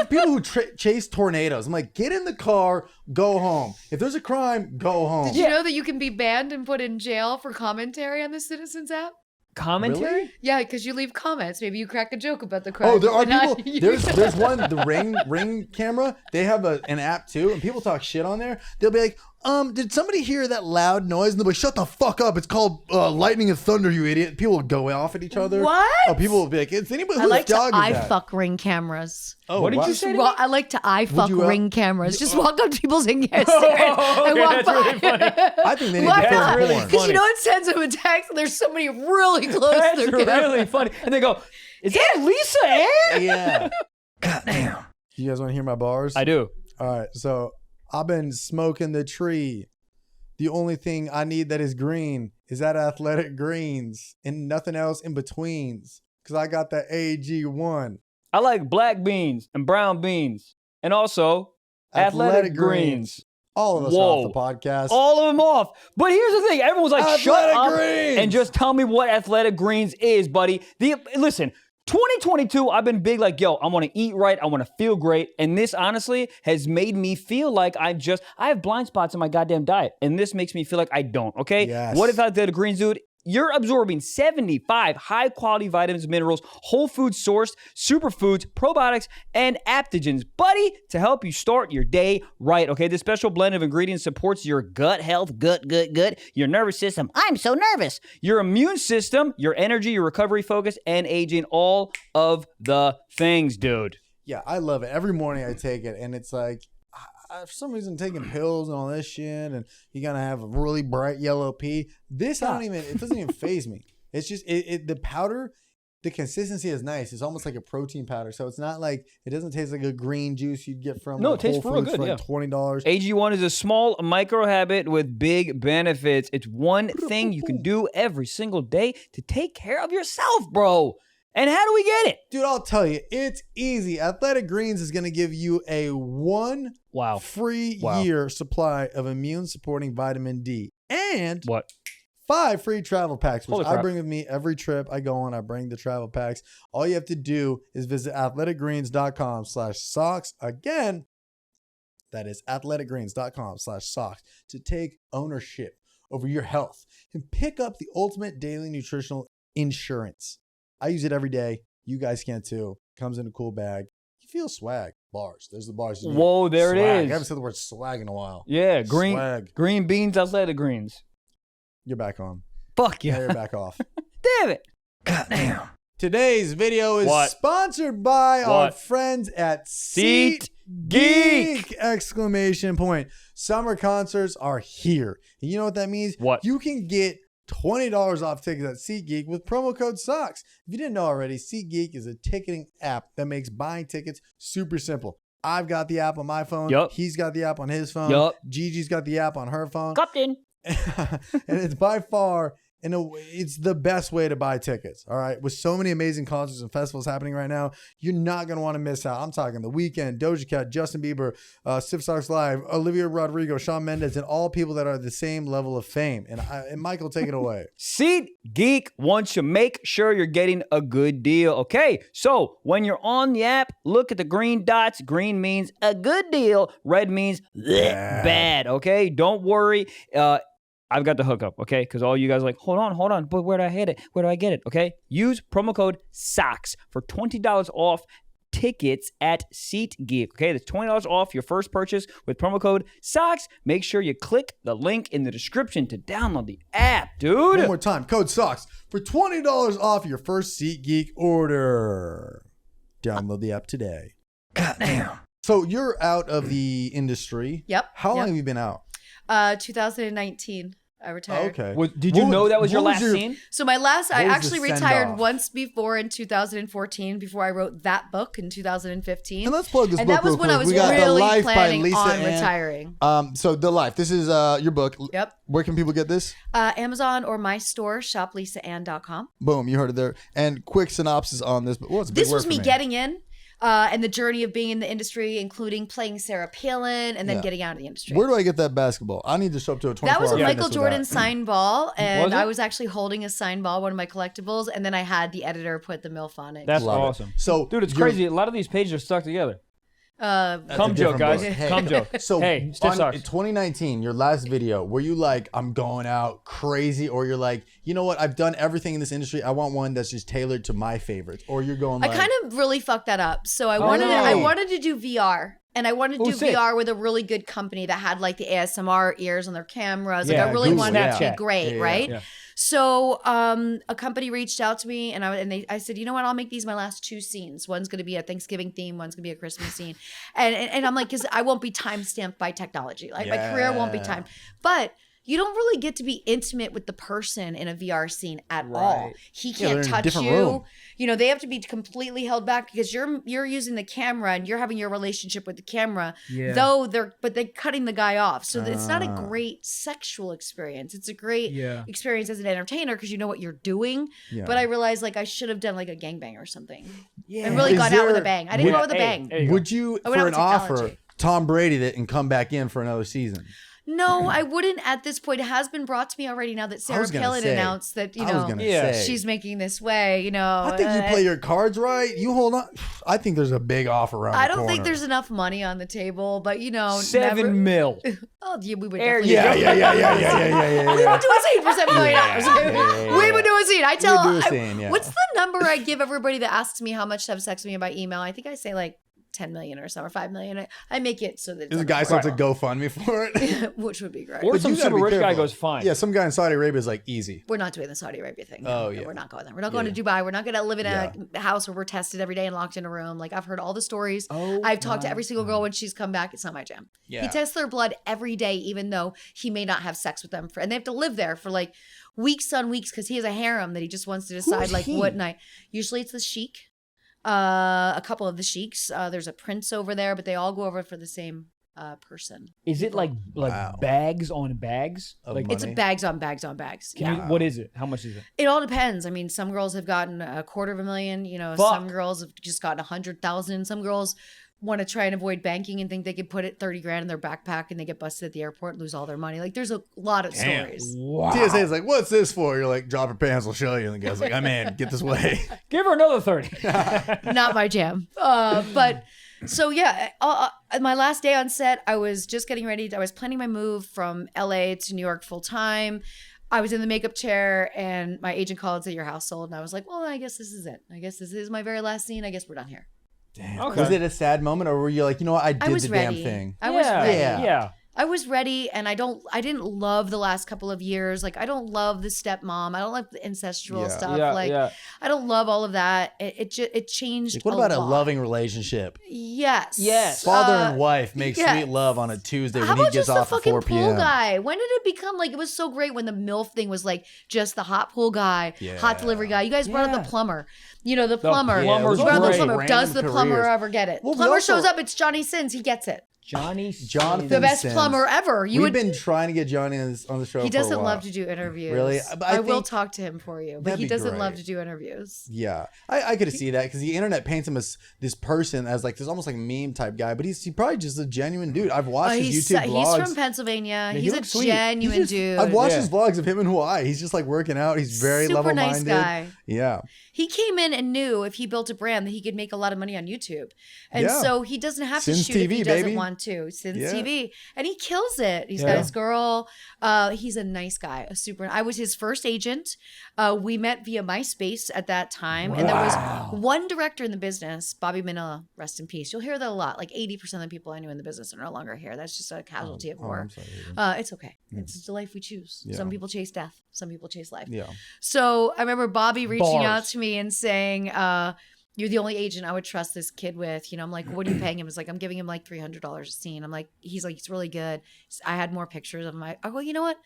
people who chase tornadoes. I'm like, get in the car, go home. If there's a crime, go home. Did you know that you can be banned and put in jail for commentary on the Citizens app? Commentary? Really? Yeah, because you leave comments. Maybe you crack a joke about the crime. Oh, there are but people. not you. There's one, the ring camera. They have an app too, and people talk shit on there. They'll be like, did somebody hear that loud noise? And they'll be like, shut the fuck up. It's called lightning and thunder, you idiot. People will go off at each other. What? Oh, people will be like, it's anybody I whose like to dog is that? fuck ring cameras. Oh, What did wow. you say? I like to fuck you, ring cameras. Just walk up to people's and okay, walk that's really by. funny. I think they need Why to not? film really porn. Because you know it sends them a text and there's somebody really close That's to their camera. really funny. And they go, is that Lisa Ann? Yeah. Goddamn. You guys want to hear my bars? I do. All right. So I've been smoking the tree. The only thing I need that is green is that athletic greens and nothing else in betweens. Because I got that AG1. I like black beans and brown beans. And also athletic greens. All of us are off the podcast. All of them off. But here's the thing. Everyone's like, shut Athletic up greens. and just tell me what athletic greens is, buddy. Listen, 2022, I've been big like, yo, I want to eat right. I want to feel great. And this honestly has made me feel like I have blind spots in my goddamn diet. And this makes me feel like I don't, okay? Yes. What if athletic greens, dude? You're absorbing 75 high-quality vitamins, minerals, whole food sourced, superfoods, probiotics, and adaptogens, buddy, to help you start your day right, okay? This special blend of ingredients supports your gut health, gut, your nervous system. I'm so nervous. Your immune system, your energy, your recovery focus, and aging, all of the things, dude. Yeah, I love it. Every morning I take it, and it's like, for some reason, taking pills and all this shit, and you're gonna have a really bright yellow pee. This, it doesn't even faze me. It's just the powder, the consistency is nice. It's almost like a protein powder, so it's not like, it doesn't taste like a green juice you'd get from No, it tastes Whole real Foods good, for like $20. AG1 is a small micro habit with big benefits. It's one thing you can do every single day to take care of yourself, bro. And how do we get it? Dude, I'll tell you, it's easy. Athletic Greens is going to give you a free year supply of immune supporting vitamin D and 5 free travel packs, which I bring with me every trip I go on. I bring the travel packs. All you have to do is visit athleticgreens.com/socks. Again, that is athleticgreens.com/socks to take ownership over your health and pick up the ultimate daily nutritional insurance. I use it every day. You guys can too. Comes in a cool bag. You feel swag. Bars. There's the bars. Whoa, there swag. it is. I haven't said the word swag in a while. Yeah, Swag. green beans, athletic greens. You're back on. Fuck Yeah, yeah. you're back off. Damn it. Goddamn. Today's video is sponsored by our friends at SeatGeek! Exclamation point. Summer concerts are here. And you know what that means? What? You can get $20 off tickets at SeatGeek with promo code SOCKS. If you didn't know already, SeatGeek is a ticketing app that makes buying tickets super simple. I've got the app on my phone. Yup. He's got the app on his phone. Yup. Gigi's got the app on her phone. Captain. And it's by far, it's the best way to buy tickets. All right. With so many amazing concerts and festivals happening right now, you're not going to want to miss out. I'm talking The Weeknd, Doja Cat, Justin Bieber, Sif Sox Live, Olivia Rodrigo, Shawn Mendes, and all people that are the same level of fame. And Michael, take it away. SeatGeek wants to make sure you're getting a good deal. Okay, so when you're on the app, look at the green dots. Green means a good deal. Red means bad. Okay, don't worry. I've got the hookup, okay? Because all you guys are like, hold on, but where do I hit it? Where do I get it? Okay, use promo code SOCKS for $20 off tickets at SeatGeek. Okay, that's $20 off your first purchase with promo code SOCKS. Make sure you click the link in the description to download the app, dude. One more time, code SOCKS for $20 off your first SeatGeek order. Download the app today. Goddamn. So you're out of the industry. Yep. How long have you been out? 2019. I retired. Okay. Did you know that was your what was last scene? So I was actually the retired send-off? once before in 2014 before I wrote that book in 2015. And let's plug this and book that was real when quick. I was We got The really Life by planning Lisa on Ann. retiring. So The Life. This is your book. Yep. Where can people get this? Amazon or my store, shoplisaann.com. Boom, you heard it there. And quick synopsis on this. Well, it's a big This word was for me getting in. And the journey of being in the industry, including playing Sarah Palin and then Yeah. getting out of the industry. Where do I get that basketball? I need to show up to a 24 That was a hour Michael fitness Jordan with that. signed ball, and Was it? I was actually holding a signed ball, one of my collectibles, and then I had the editor put the MILF on it. That's Love it. awesome. So, Dude, it's you're- crazy. A lot of these pages are stuck together. That's Come a joke, different guys. book. Hey. Come joke. So hey, stiff in socks. 2019, your last video, were you like, I'm going out crazy, or you're like, you know what, I've done everything in this industry. I want one that's just tailored to my favorites, or you're going I like, kind of really fucked that up. So I no. wanted to do VR. And I wanted to do sick. VR with a really good company that had like the ASMR ears on their cameras. Like Yeah, I really Google, wanted it to yeah. be great, Yeah, right? yeah. So a company reached out to me and I said, you know what, I'll make these my last two scenes. One's gonna be a Thanksgiving theme, one's gonna be a Christmas scene. And I'm like, because I won't be time stamped by technology. Like my career won't be Yeah. timed. But you don't really get to be intimate with the person in a VR scene at all. Right. He they're can't in a touch different you. room. You know, they have to be completely held back because you're using the camera and you're having your relationship with the camera. Yeah. Though they're cutting the guy off. So it's not a Ah. great sexual experience. It's a great Yeah. experience as an entertainer because you know what you're doing. Yeah. But I realized like I should have done like a gangbang or something. Yeah. And really Is got out with a there- bang. I didn't go out with a Hey, bang. there you go. would you, I went for out an with offer, technology. Tom Brady it and come back in for another season? No, I wouldn't at this point. It has been brought to me already now that Sarah was gonna Palin say- announced that, I was gonna Yeah. say. she's making this way, I think you play your cards right. You hold on. I think there's a big offer around I the don't think corner. there's enough money on the table, but never, $7 million. Oh, yeah, we would There definitely. you Yeah, go. yeah. We would do a scene for $7 million. Yeah. We would do a scene. I tell. do a scene, yeah. What's the number I give everybody that asks me how much to have sex with me by email? I think I say like 10 million or something, or 5 million. I make it so that This guy starts a GoFundMe for it. which would be great. Or But some you gotta super be rich guy careful. goes, fine. Yeah, some guy in Saudi Arabia is like easy. We're not doing the Saudi Arabia thing. Oh, No, yeah. we're not going there. We're not going to Dubai. We're not going to live in a house where we're tested every day and locked in a room. Like I've heard all the stories. Oh, I've talked to every single girl when she's come back. It's not my jam. Yeah. He tests their blood every day, even though he may not have sex with them. And they have to live there for like weeks on weeks because he has a harem that he just wants to decide Who's like he? what night. Usually it's the sheik. A couple of the sheiks. There's a prince over there, but they all go over for the same person. Is it like Wow. bags on bags? Of Like, money. It's bags on bags on bags. can you, what is it? How much is it? It all depends. I mean, some girls have gotten $250,000. You know, Fuck. some girls have just gotten 100,000. Some girls want to try and avoid banking and think they could put it 30 grand in their backpack and they get busted at the airport and lose all their money. Like, there's a lot of Damn. stories. Wow. TSA is like, what's this for? You're like, drop her pants, we'll show you. And the guy's like, I'm in, get this way. Give her another 30. Not my jam. But so yeah, my last day on set, I was just getting ready. I was planning my move from LA to New York full time. I was in the makeup chair and my agent called and said, your house sold. And I was like, well, I guess this is it. I guess this is my very last scene. I guess we're done here. Damn. Okay. Was it a sad moment, or were you like, you know what, I did I was the ready. damn thing? I was ready. Yeah. I was ready, and I didn't love the last couple of years. Like, I don't love the stepmom. I don't like the incestual Yeah. stuff. Yeah, Like, yeah. I don't love all of that. It changed. Like, what about a lot. loving relationship? Yes. Yes. Father and wife make yes. sweet love on a Tuesday How when he about gets just the off at fucking 4 pool p.m. guy? When did it become like it was so great when the MILF thing was like just the hot pool guy, hot delivery guy? You guys brought up Yeah. the plumber. You know, the plumber. plumber's You brought up the great. plumber. Does the Random plumber careers. ever get it? Well, we Plumber also- shows up. It's Johnny Sins. He gets it. Johnny Jonathan The best Sims. plumber ever. We've been trying to get Johnny on the show. He for a doesn't while. love to do interviews. Really? But I I will think- talk to him for you, but That'd he be doesn't love great. to do interviews. Yeah, I could see that because the internet paints him as this person as like this almost like meme type guy, but he's probably just a genuine dude. I've watched his YouTube vlogs. He's from Pennsylvania. Yeah, he he's a looks sweet. genuine He's just- dude. I've watched Yeah. his vlogs of him in Hawaii. He's just like working out. He's very Super level-minded. nice guy. Yeah. He came in and knew if he built a brand that he could make a lot of money on YouTube. And Yeah. so he doesn't have Sins to shoot if TV, he doesn't baby. want to. Sins Yeah. TV. And he kills it. He's Yeah. got his girl. He's a nice guy. I was his first agent. We met via MySpace at that time. And there was one director in the business, Bobby Manila, rest in peace. You'll hear that a lot. Like 80% of the people I knew in the business are no longer here. That's just a casualty of war. I'm sorry. It's okay. It's the life we choose. Yeah. Some people chase death. Some people chase life. Yeah. So I remember Bobby reaching Bars. out to me and saying, you're the only agent I would trust this kid with. You know, I'm like, what are you paying him? It's like, I'm giving him like $300 a scene. I'm like, he's really good. I had more pictures of him. I go, you know what?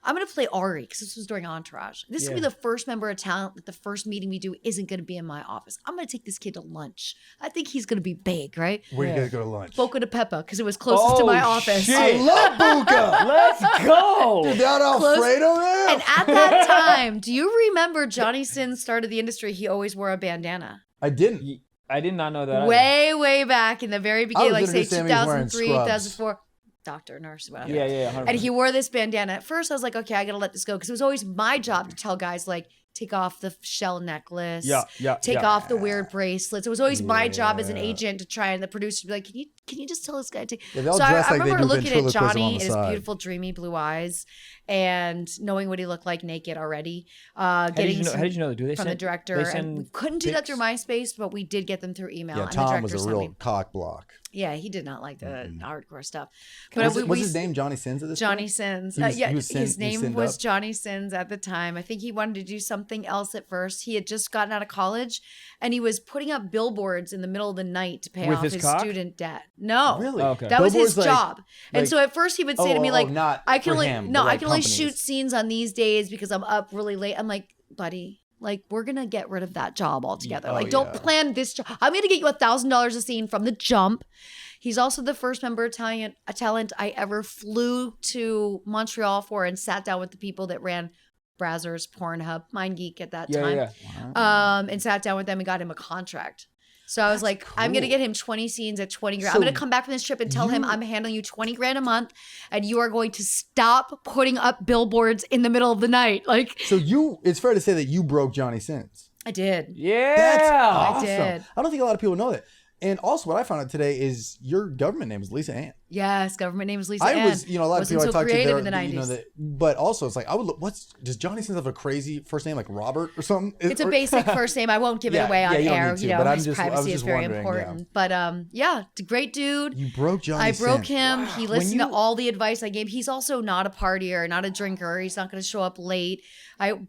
I'm going to play Ari because this was during Entourage. This is going to be the first member of talent that the first meeting we do isn't going to be in my office. I'm going to take this kid to lunch. I think he's going to be big, right? Where are you going to go to lunch? Boca de Peppa because it was closest to my office. Shit. I love Buca. Let's go. Dude, down Alfredo there. And at that time, do you remember Johnny Sins started the industry? He always wore a bandana. I didn't. I did not know that. Way back in the very beginning, like say introduced to him, he was wearing 2003, scrubs. 2004. Doctor, nurse, whatever. Yeah. 100%. And he wore this bandana. At first, I was like, okay, I gotta let this go because it was always my job to tell guys like, take off the shell necklace. Take off the weird bracelets. It was always my job as an agent to try, and the producer would be like, can you just tell this guy to? Yeah, they all so dress I like they remember do looking at ventriloquism on Johnny the and his side. beautiful, dreamy blue eyes, and knowing what he looked like naked already. How did you know that? Do they from send, the director? They send and we couldn't do that pics? through MySpace, but we did get them through email. Yeah, and the Tom director was a sent real me. cock block. Yeah, he did not like the hardcore stuff. What's we his name? Johnny Sins at this Johnny point? Sins. He was His name sinned was up? Johnny Sins at the time. I think he wanted to do something else at first. He had just gotten out of college, and he was putting up billboards in the middle of the night to pay With off his his cock? student debt. No, Really? Okay. that was his Billboards, like- job. And so at first he would say to me like, not "I can for only him, but I like can only companies. shoot scenes on these days because I'm up really late." I'm like, buddy. Like, we're going to get rid of that job altogether. Don't plan this job. I'm going to get you $1,000 a scene from the jump. He's also the first member of talent I ever flew to Montreal for and sat down with the people that ran Brazzers, Pornhub, MindGeek at that time. And sat down with them and got him a contract. So I was like, I'm going to get him 20 scenes at 20 grand. I'm going to come back from this trip and tell him I'm handling you 20 grand a month and you are going to stop putting up billboards in the middle of the night. Like, So it's fair to say that you broke Johnny Sins. I did. Yeah. That's awesome. did. I don't think a lot of people know that. And also, what I found out today is your government name is Lisa Ann. Yes, government name is Lisa I Ann. was, a lot of people I so talked to, creative they're, in the 90s. but also it's like I would look. Does Johnny Sins have a crazy first name like Robert or something? It's a basic first name. I won't give it away on you don't air. need to, but His privacy is very important. But it's a great dude. You broke Johnny. I broke Sins. him. Wow. He listened to all the advice I gave. He's also not a partier, not a drinker. He's not going to show up late.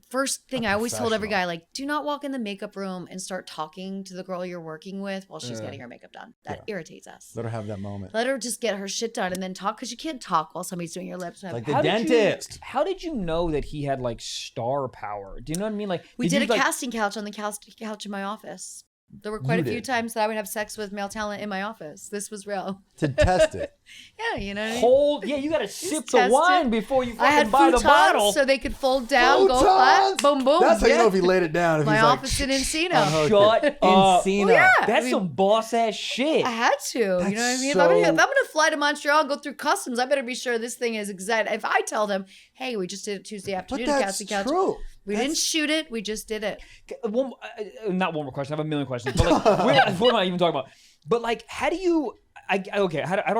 First thing I always told every guy, like, do not walk in the makeup room and start talking to the girl you're working with while she's getting her makeup done. That irritates us. Let her have that moment. Let her just get her shit done and then talk, because you can't talk while somebody's doing your lips. Like the dentist. How did you know that he had like star power? Do you know what I mean? Like We did a like, casting couch on the couch in my office. There were quite a few times that I would have sex with male talent in my office. This was real. To test it. Yeah, you know what I mean? you gotta sip the test wine it. before you I had fucking buy the futons bottle. so they could fold down, go flat, boom, boom. That's how you yeah. know if he laid it down. If My he's office like, in Encino. Shut up. Encino. Well, yeah. That's some boss ass shit. I had to. You know what I mean? If I'm gonna fly to Montreal, go through customs, I better be sure this thing is exact. If I tell them, hey, we just did it Tuesday afternoon, But casting couch. true. We didn't shoot it. We just did it. Not one more question. I have a million questions. But like, what am I even talking about? But like, how do you? How do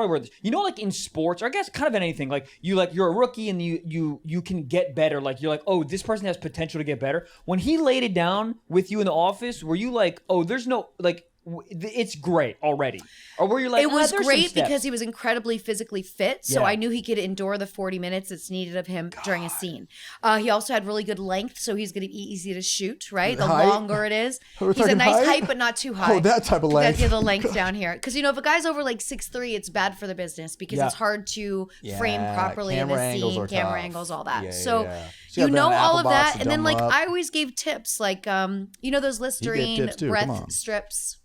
I word this? You know, like in sports, or I guess kind of in anything, like you're a rookie and you can get better. Like you're like, oh, this person has potential to get better. When he laid it down with you in the office, were you like, oh, there's no like, it's great already, or were you like, it was there's great some steps? because he was incredibly physically fit, so Yeah. I knew he could endure the 40 minutes that's needed of him during a scene. He also had really good length, so he's going to be easy to shoot. Right, the Height? longer it is, We're he's a talking nice height? height, but not too high. Oh, that type of length. That's the length down here, because if a guy's over like 6'3", it's bad for the business because it's hard to frame properly in camera the angles scene, are camera tough. angles, all that. Yeah, so. yeah. You know all of that, to and then dumb like up. I always gave tips, like those Listerine tips too, come breath on. strips.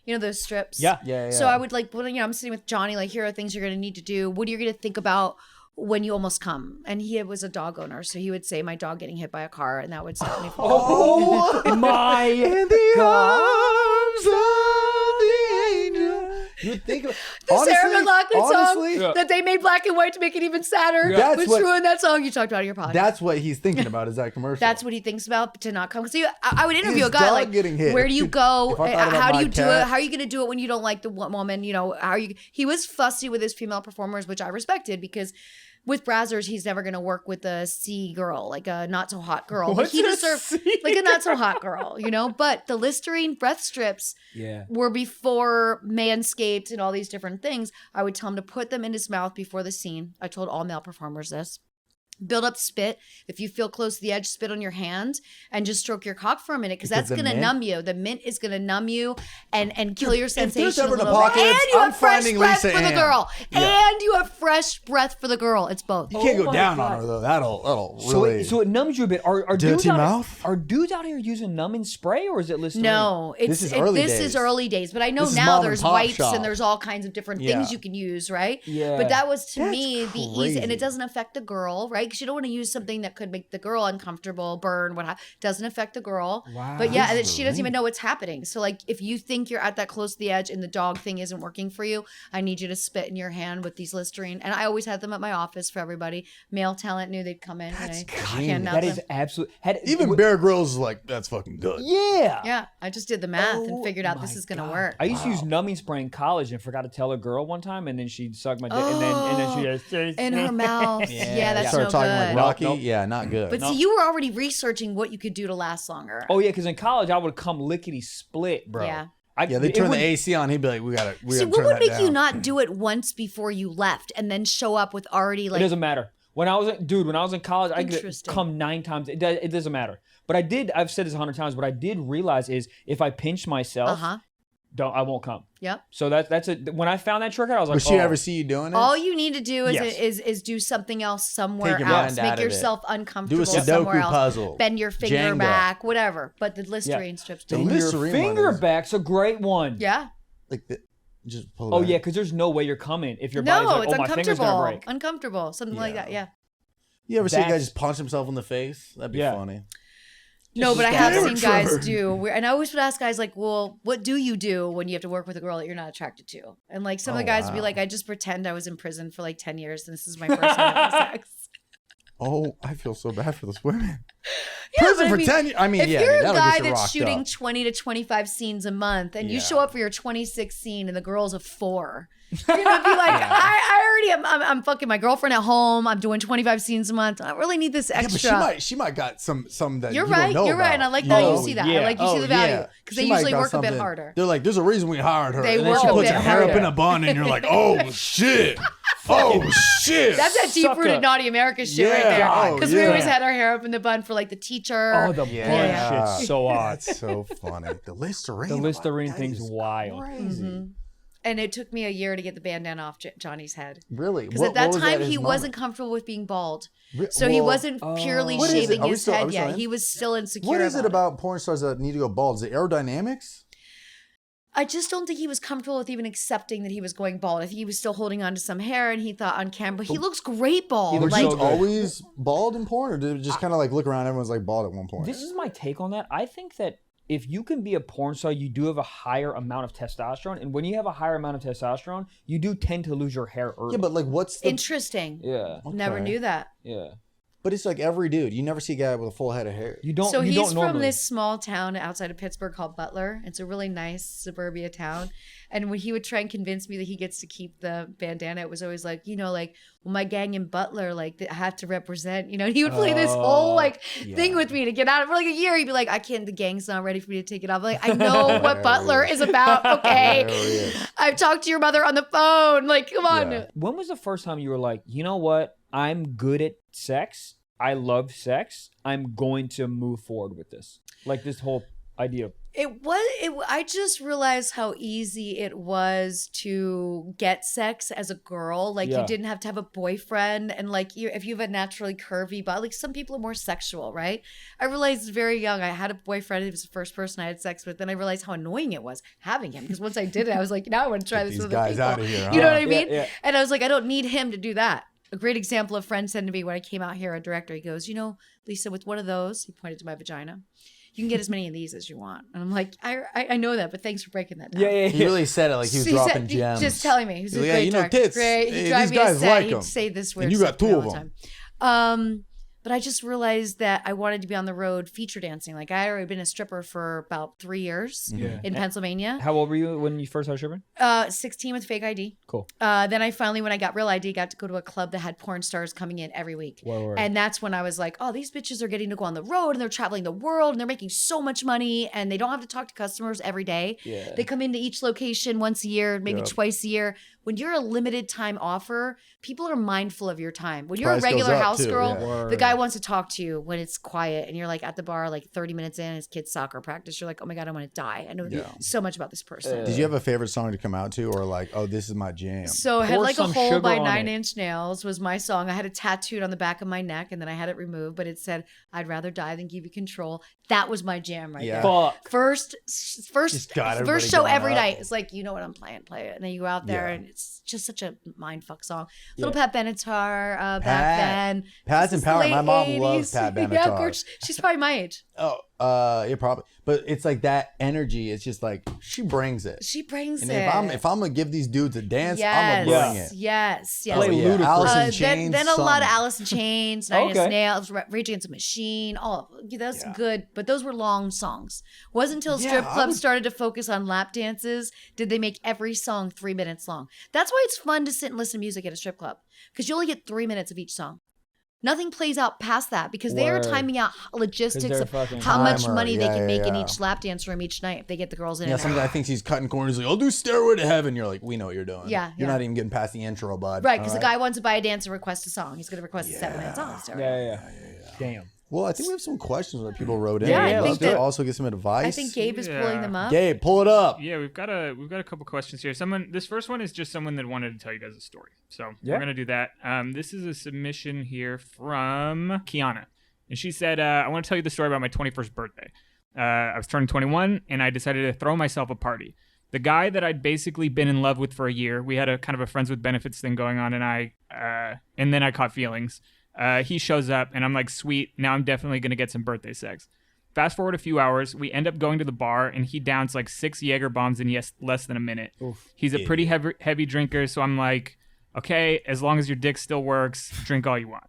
You know those strips? Yeah. So I would like, I'm sitting with Johnny, like, here are things you're going to need to do. What are you going to think about when you almost come? And he was a dog owner, so he would say, my dog getting hit by a car, and that would stop me from Oh my in the arms of the angel. You would think of the Sarah McLachlan honestly, song that they made black and white to make it even sadder. Yeah. That's Let's what- ruin that song you talked about in your podcast. That's what he's thinking about. Is that commercial? That's what he thinks about to not come. Because I would interview His a guy dog like, getting hit. where do you go? If I thought about How do my you do cat- it? How are you going to do it when you don't like the woman? How are you? He was fussy with his female performers, which I respected, because with Brazzers, he's never going to work with a C girl, like a not so hot girl. Like he deserved like a not so hot girl, But the Listerine breath strips were before Manscaped and all these different things. I would tell him to put them in his mouth before the scene. I told all male performers this. Build up spit. If you feel close to the edge, spit on your hand and just stroke your cock for a minute because that's going to numb you. The mint is going to numb you and kill your sensation a little bit. And you have fresh breath for the girl. And you have fresh breath for the girl. It's both. You can't go down on her though. That'll really. So it numbs you a bit. Are dirty mouth? Are dudes out here using numbing spray or is it Listerine? No, this is early days. But I know now there's wipes and there's all kinds of different things you can use, right? Yeah. But that was to me the easy, and it doesn't affect the girl, right? Because you don't want to use something that could make the girl uncomfortable, burn, doesn't affect the girl. Wow. But yeah, she doesn't even know what's happening. So like if you think you're at that close to the edge and the dog thing isn't working for you, I need you to spit in your hand with these Listerine. And I always had them at my office for everybody. Male talent knew they'd come in. That's that is absolute. Even Bear Grylls is like, that's fucking good. Yeah. Yeah. I just did the math and figured out this is going to work. I used to use numbing spray in college and forgot to tell a girl one time, and then she'd suck my dick, and then she just in her mouth. Yeah, that's started no talking good. like Rocky. Nope. Yeah, not good. But see, you were already researching what you could do to last longer. Oh yeah, because in college I would come lickety split, bro. Yeah. They turn the AC on. He'd be like, "We gotta See, what would make you not do it once before you left, and then show up with already like? It doesn't matter. When I was in college, I could come 9 times. It doesn't matter. But I've said this 100 times. What I did realize is if I pinch myself, I won't come. Yep. So that's it. When I found that trick out, I was like, Would she ever see you doing it? All you need to do is do something else somewhere else. Make yourself uncomfortable somewhere else. Puzzle. Bend your finger back, whatever. But the Listerine strips do. Bend your finger back's a great one. Yeah. Like just pull it back. Yeah, because there's no way you're coming if your body's like, my finger's gonna break. Uncomfortable. Something like that. Yeah. You ever see a guy just punch himself in the face? That'd be funny. No, but I have seen guys do, and I always would ask guys like, well, what do you do when you have to work with a girl that you're not attracted to? And like some of the guys would be like, I just pretend I was in prison for like 10 years and this is my first time having sex. Oh, I feel so bad for those women. Yeah, prison for 10 years. I mean, if you're a guy that's rocked shooting up. 20 to 25 scenes a month and you show up for your 26th scene and the girl's a 4, you're gonna be like, I already am. I'm fucking my girlfriend at home. I'm doing 25 scenes a month. I don't really need this extra. Yeah, but she might got some that you're you right. don't know You're right, and I like that you see that. I like you see the value because they usually work a bit harder. They're like, there's a reason we hired her. They and then work she a puts bit her hair up harder. in a bun, and you're like, oh shit. Oh shit! That's that deep-rooted naughty America shit right there. Because we always had our hair up in the bun for like the teacher. Oh, the bun shit's so odd. That's so funny. The Listerine. The Listerine thing's wild. Crazy. Mm-hmm. And it took me a year to get the bandana off Johnny's head. Really? Because at that time, he wasn't comfortable with being bald. So he wasn't purely shaving his head yet. He was still insecure. What is it about porn stars that need to go bald? Is it aerodynamics? I just don't think he was comfortable with even accepting that he was going bald. I think he was still holding on to some hair and he thought on camera, he looks great bald. Was he always bald in porn, or did it just kind of like look around, everyone's like bald at one point? This is my take on that. I think that if you can be a porn star, you do have a higher amount of testosterone. And when you have a higher amount of testosterone, you do tend to lose your hair early. Yeah, but like what's the... Interesting. Yeah. Okay. Never knew that. Yeah. But it's like every dude. You never see a guy with a full head of hair. You don't. So you he's don't from this small town outside of Pittsburgh called Butler. It's a really nice suburbia town. And when he would try and convince me that he gets to keep the bandana, it was always like, well, my gang in Butler, like I have to represent, and he would play this whole thing with me to get out of for like a year. He'd be like, I can't, the gang's not ready for me to take it off. Like, I know what Butler is about. Okay. I've talked to your mother on the phone. Like, come on. Yeah. When was the first time you were like, you know what? I'm good at sex. I love sex. I'm going to move forward with this. Like this whole idea. I just realized how easy it was to get sex as a girl. Like you didn't have to have a boyfriend, and like if you have a naturally curvy body, like some people are more sexual, right? I realized very young. I had a boyfriend. He was the first person I had sex with. Then I realized how annoying it was having him, because once I did it, I was like, now I want to try this with other people. Out of here, huh? You know what I mean? Yeah. And I was like, I don't need him to do that. A great example, a friend said to me when I came out here, a director, he goes, Lisa, with one of those, he pointed to my vagina, you can get as many of these as you want. And I'm like, I know that, but thanks for breaking that down. Yeah. He really said it like he was dropping gems. Just telling me. He was a great director. tits. Great. He'd drive me to set. He'd say this weird and you got stuff two all of the them. time. But I just realized that I wanted to be on the road feature dancing. Like I had already been a stripper for about 3 years in Pennsylvania. How old were you when you first started stripping? 16 with fake ID. Cool. Then I finally, when I got real ID, got to go to a club that had porn stars coming in every week. Word. And that's when I was like, oh, these bitches are getting to go on the road and they're traveling the world and they're making so much money and they don't have to talk to customers every day. Yeah. They come into each location once a year, maybe twice a year. when you're a limited time offer, people are mindful of your time. When you're Price a regular goes up, house too, girl, yeah. the guy wants to talk to you when it's quiet and you're like at the bar like 30 minutes in, his kid's soccer practice. You're like, oh my God, I want to die. I know so much about this person. Did you have a favorite song to come out to, or like, oh, this is my jam? So Head Pour Like a some Hole sugar by on 9 it. Inch Nails was my song. I had it tattooed on the back of my neck and then I had it removed, but it said, I'd rather die than give you control. That was my jam right there. Fuck. First got everybody show going every up. night. It's like, you know what I'm playing, play it. And then you go out there and it's just such a mindfuck song. Little Pat Benatar back then. Pat's This is empowering. late My mom 80s. loves Pat Benatar. Yeah, of course. She's probably my age. Oh, yeah, probably. But it's like that energy. It's just like she brings it. She brings And it. if I'm gonna give these dudes a dance, I'm gonna bring it. Yes. Play Oh, yeah. Ludacris. Alice in Chains. Then a lot of song. Alice in Chains, Nine Inch Okay. Nails, Rage Against the Machine. That's good, but those were long songs. Wasn't until strip clubs started to focus on lap dances did they make every song 3 minutes long. That's why it's fun to sit and listen to music at a strip club because you only get 3 minutes of each song. Nothing plays out past that because they are Word. timing out logistics they're of fucking how much timer. money they Yeah, can make in yeah. each lap dance room each night if they get the girls in. Yeah, and some out. guy thinks he's cutting corners. Like, I'll do Stairway to Heaven. You're like, we know what you're doing. Yeah, You're yeah. not even getting past the intro, bud. Right, because All the guy wants to buy a dance and request a song. He's going to request a 7-minute song. Yeah. Damn. Well, I think we have some questions that people wrote in. Yeah, I We'd think love to that- also get some advice. I think Gabe is pulling them up. Gabe, pull it up. Yeah, we've got a couple questions here. This first one is just someone that wanted to tell you guys a story. So Yeah. we're gonna do that. This is a submission here from Kiana, and she said, "I want to tell you the story about my 21st birthday. I was turning 21, and I decided to throw myself a party. The guy that I'd basically been in love with for a year, we had a kind of a friends with benefits thing going on, and then I caught feelings. He shows up, and I'm like, sweet, now I'm definitely going to get some birthday sex. Fast forward a few hours, we end up going to the bar, and he downs like 6 Jaeger bombs in less than a minute. He's a pretty heavy drinker, so I'm like, okay, as long as your dick still works, drink all you want.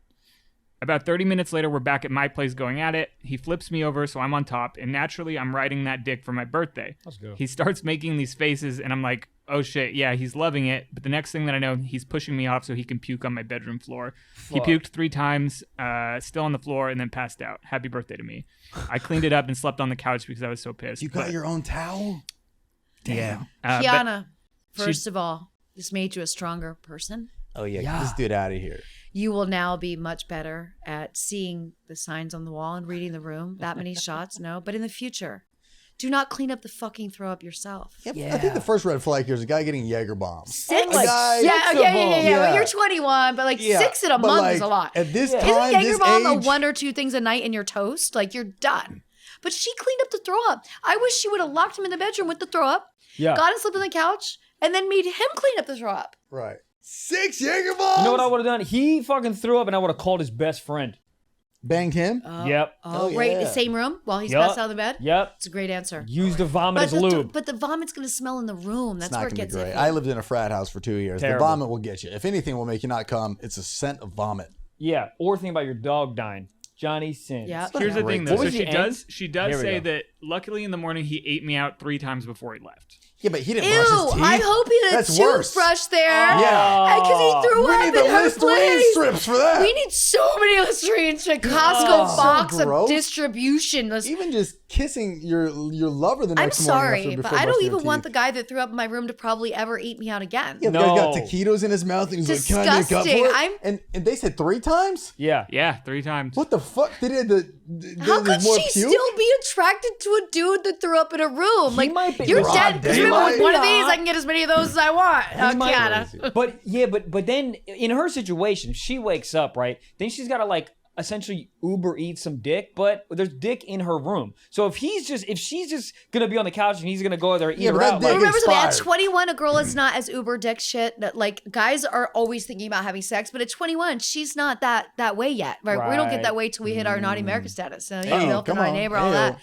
About 30 minutes later, we're back at my place going at it. He flips me over, so I'm on top, and naturally, I'm riding that dick for my birthday. Let's go. He starts making these faces, and I'm like, oh shit, yeah, he's loving it. But the next thing that I know, he's pushing me off so he can puke on my bedroom floor. He puked 3 times, still on the floor, and then passed out. Happy birthday to me. I cleaned it up and slept on the couch because I was so pissed. You got But, your own towel? Damn. but Kiana, first of all, this made you a stronger person. Oh, yeah. Get this dude out of here. You will now be much better at seeing the signs on the wall and reading the room. That many shots, no. But in the future, do not clean up the fucking throw up yourself. Yeah. I think the first red flag here is a guy getting Jaeger bombs. 6? Like, guy- Yeah. Yeah. Well, you're 21, but like 6 in a but month like, is a lot. At this Isn't time, Jaeger this bomb a age, 1 or 2 things a night in your toast? Like you're done. But she cleaned up the throw up. I wish she would have locked him in the bedroom with the throw up, got him slept on the couch, and then made him clean up the throw up. Right. 6 Jaeger bombs. You know what I would have done? He fucking threw up, and I would have called his best friend. Banged him? Yep. Oh, Oh, right in yeah. the same room while he's Yup. passed out of the bed? Yep. It's a great answer. Use the vomit as lube. But the vomit's going to smell in the room. That's It's not where it gonna be gets great. iffy. I lived in a frat house for 2 years. Terrible. The vomit will get you. If anything will make you not come, it's a scent of vomit. Yeah. Or think about your dog dying. Johnny Sins. Yeah. here's the thing, though. What So was she the does end? she does Here we say go. that luckily in the morning he ate me out 3 times before he left. Yeah, but he didn't Ew, brush his teeth. I hope he had That's a worse. toothbrush there. Yeah. Because he threw We up need in the her Listerine place. strips for that. We need so many Listerine strips. Costco so box of gross. distribution. Even just kissing your lover the I'm next morning. sorry, after, but before I don't brushing even your want the teeth. guy that threw up in my room to probably ever eat me out again. Yeah, the guy's got No. taquitos in his mouth and he's like, "Can I make up for Disgusting. it?" And they said 3 times. Yeah. Yeah, 3 times. What the fuck? Did it? How could more she puke? still be attracted to a dude that threw up in a room? Like, might be- you're Broad dead. Because remember, with daylight. one of these, I can get as many of those as I want. might- Kiana. But then in her situation, she wakes up, right? Then she's got to like essentially Uber eat some dick, but there's dick in her room. So if she's just gonna be on the couch and he's gonna go there and eat Yeah, her but that out, dick like, Remember something, at expired. 21, a girl is not as uber dick shit. That like guys are always thinking about having sex, but at 21, she's not that way yet. Right? We don't get Right. that way till we hit our naughty America status. So Hey, milk come and my on. neighbor, all Hey-o. that.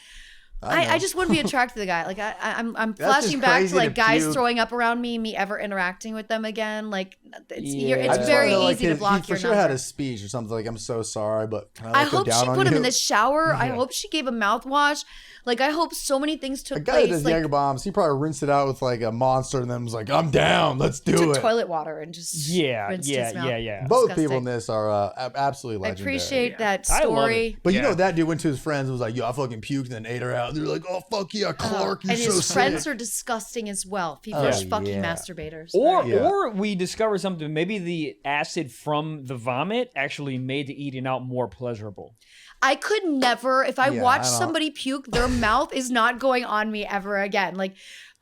I know. I just wouldn't be attracted to the guy. Like I'm That's flashing just back crazy to like to guys puke. throwing up around me ever interacting with them again. Like it's very easy to block he your for sure number. had a speech or something like, I'm so sorry, but can I hope down she on put him you? in the shower. I hope she gave him mouthwash. Like, I hope so many things took A guy place. that does Like, Jaeger bombs, he probably rinsed it out with like a monster and then was like, I'm down, let's do took it. toilet water and just rinsed his mouth. Both Disgusting. people in this are absolutely I legendary. appreciate that I love story. it. But you know, that dude went to his friends and was like, yo, I fucking puked and then ate her out. They're like, oh, fuck yeah, Clark, you're And so his friends sick. are disgusting as well. People are fucking yeah. masturbators. Or we discover something. Maybe the acid from the vomit actually made the eating out more pleasurable. I could never, if I watch I don't- somebody puke, their mouth is not going on me ever again. Like,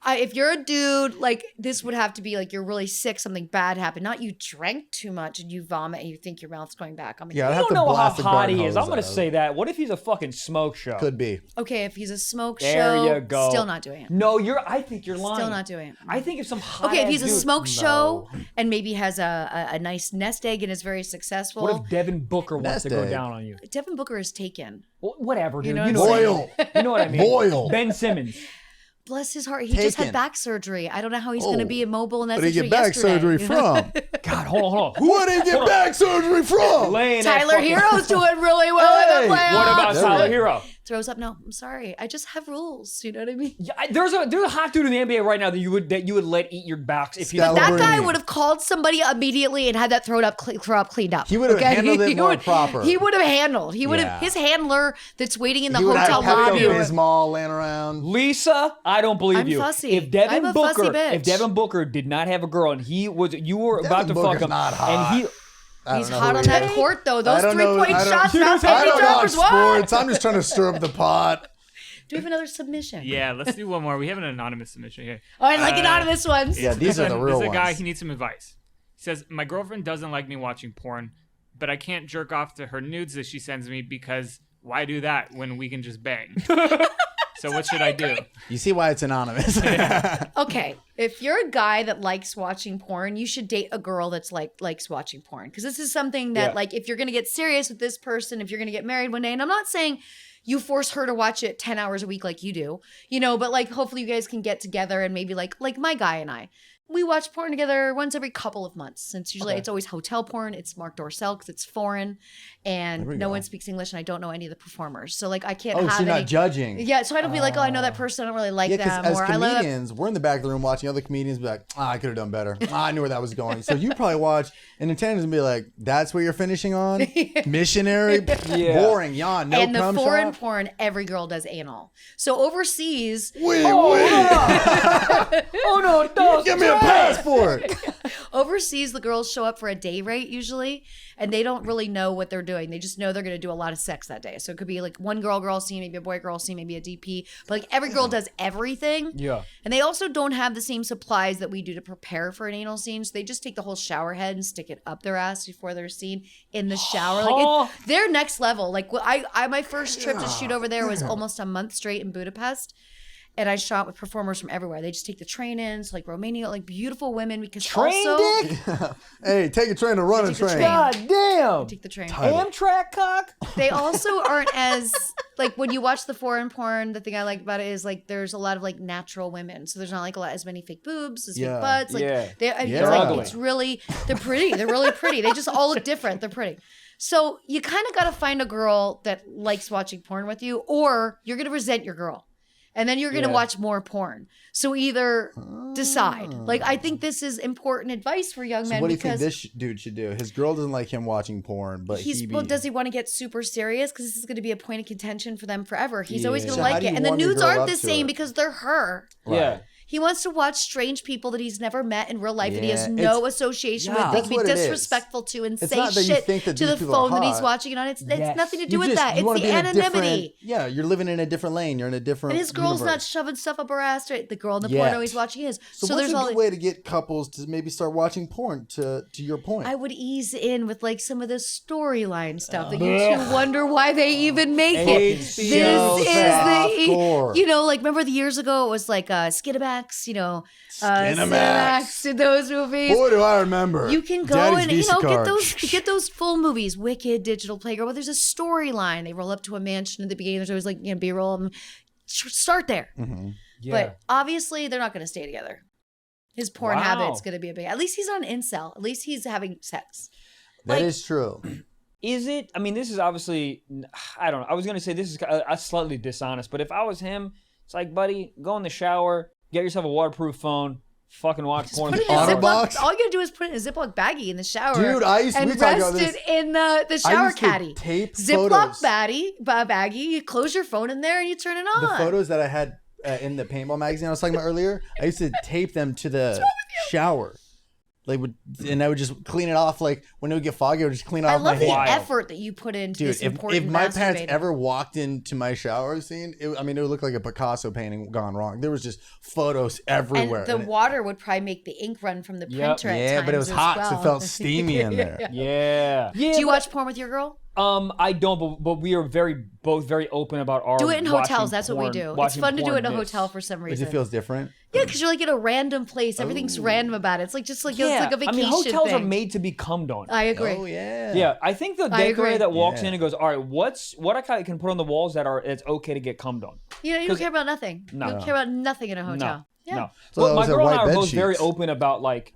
if you're a dude, like, this would have to be like you're really sick, something bad happened. Not you drank too much and you vomit and you think your mouth's going back. I'm like, Yeah, I'd I have don't to know how blast the hot garden he is. hose I'm going to out. say that. What if he's a fucking smoke show? Could be. okay, if he's a smoke There show, you go. still not doing it. No, I think you're lying. Still not doing it. I think if some hot Okay, if he's a dude- smoke show and maybe has a nice nest egg and is very successful. What if Devin Booker wants Nest to go egg. down on you? Devin Booker is taken. Whatever, dude. know You what know, I'm Boil. you know what I mean. Boil. Ben Simmons. Bless his heart. He just had Taken. back surgery. I don't know how he's going to be immobile in that Where did he situation get back surgery yesterday. from? God, hold on. Where did he get back surgery from? Laying that Tyler fucking- Hero's doing really well in the playoffs. What about There we Tyler go. Hero? Throws up. No, I'm sorry. I just have rules. You know what I mean? Yeah, there's a hot dude in the NBA right now that you would let eat your backs if you. Scott That guy Bruni. would have called somebody immediately and had that throw up cleaned up. He would have handled it more proper. He would have handled. He would have Yeah. his handler that's waiting in the He would hotel have lobby. Pepto-Bismol laying around. Lisa, I don't believe I'm you. fussy. If Devin I'm a Booker, fussy bitch. if Devin Booker did not have a girl and you were about to Booker's fuck him, not hot. and he. He's hot on that court though. I Those don't know- 3-point I don't- shots, not I any don't watch jumpers. What? sports. I'm just trying to stir up the pot. Do we have another submission? Yeah, let's do one more. We have an anonymous submission here. Oh, I like anonymous ones. Yeah, these are the real This is a guy, ones. he needs some advice. He says, my girlfriend doesn't like me watching porn, but I can't jerk off to her nudes that she sends me because why do that when we can just bang? So what should I do? You see why it's anonymous. Okay, if you're a guy that likes watching porn, you should date a girl that's likes watching porn, because this is something that like if you're gonna get serious with this person, if you're gonna get married one day, and I'm not saying you force her to watch it 10 hours a week like you do, you know, but like hopefully you guys can get together and maybe like my guy and I. We watch porn together once every couple of months. Since usually it's always hotel porn. It's Mark Dorcel because it's foreign, and no one speaks English, and I don't know any of the performers. So like I can't have Oh, so you're any. not judging. Yeah, so I don't be like, oh, I know that person. I don't really like Yeah, because them. as Or I love. comedians, we're in the back of the room watching other comedians be like, I could have done better. I knew where that was going. So you probably watch and attendants and be like, that's where you're finishing on? Missionary? Boring, yawn, no And the cum foreign shot? porn, every girl does anal. So overseas, Wait. Oh no, don't Give me a passport. overseas, the girls show up for a day rate usually, and they don't really know what they're doing. They just know they're going to do a lot of sex that day. So it could be like one girl scene, maybe a boy scene, maybe a DP. But like every girl does everything. Yeah. And they also don't have the same supplies that we do to prepare for an anal scene. So they just take the whole shower head and stick it up their ass before their scene in the shower. Like they're next level. Like I my first trip to shoot over there was almost a month straight in Budapest. And I shot with performers from everywhere. They just take the train in, so like Romania, like beautiful women. Because also, dick? Hey, take a train to run a Take the train. train. God damn. take the train. Amtrak cock? They also aren't as like when you watch the foreign porn. The thing I like about it is like there's a lot of like natural women, so there's not like as many fake boobs, as Yeah. fake butts. Like They're like, ugly. it's really they're pretty. They're really pretty. They just all look different. They're pretty. So you kind of got to find a girl that likes watching porn with you, or you're gonna resent your girl. And then you're going to watch more porn. So either decide. Like, I think this is important advice for young So men what do you think because this dude should do? His girl doesn't like him watching porn, but well, does he want to get super serious? Because this is going to be a point of contention for them forever. He's always going to So how like do it. you And the warm your nudes girl aren't up the to same it? because they're her. Yeah. He wants to watch strange people that he's never met in real life that he has Yeah, no association with. They that's can be what it is. disrespectful to and It's say not that you shit think that to these the people are phone that he's hot. watching it on. It's nothing to do You with just- that. you It's wanna the be in a different- anonymity. Yeah, you're living in a different lane. You're in a different And his girl's not universe. shoving stuff up her ass. Right? The girl in the Yet. porno he's watching is. So So what's there's a all. good way to get couples to maybe start watching porn, to your point? I would ease in with like some of the storyline stuff that you two wonder why they even make it. This is softcore. the, you know, like remember the years ago it was like Skinamax, you know, Skinamax. did those movies. Boy, do I remember. You can go Daddy's and Visa card. get those full movies, Wicked, Digital Playground. Well, there's a storyline. They roll up to a mansion at the beginning. There's always like B-roll. Start there. Mm-hmm. But obviously they're not going to stay together. His porn habit's going to be a big. At least he's on incel. At least he's having sex. That is true. Is it? I mean, this is obviously, I don't know. I was going to say this is slightly dishonest, but if I was him, it's like, buddy, go in the shower, get yourself a waterproof phone, fucking watch porn. All you gotta do is put it in a Ziploc baggie in the shower. Dude, I used to and rest it in the shower caddy. Tape Ziploc baggie. You close your phone in there and you turn it on. The photos that I had in the paintball magazine I was talking about earlier, I used to tape them to the shower. And I would just clean it off. Like when it would get foggy, I would just clean it off my hand. I love the effort that you put into this important if my parents ever walked into my shower scene, it would look like a Picasso painting gone wrong. There was just photos everywhere. And the water would probably make the ink run from the printer at times. But it was hot, so it felt steamy in there. Yeah. Do you watch porn with your girl? I don't, but we are both very open about our. Do it in hotels. That's what we do. It's fun to do it in a hotel for some reason. Because it feels different. Yeah, because you're like in a random place. Everything's random about it. It's like it's like a vacation. I mean, hotels are made to be cummed on. I agree. Oh yeah. Yeah, I think the decorator that walks in and goes, all right, what I can put on the walls it's okay to get okay on. You don't care about nothing. No. You don't care about nothing in a hotel. No. Yeah. No. So Well, my girl and I are both sheets. very open about like,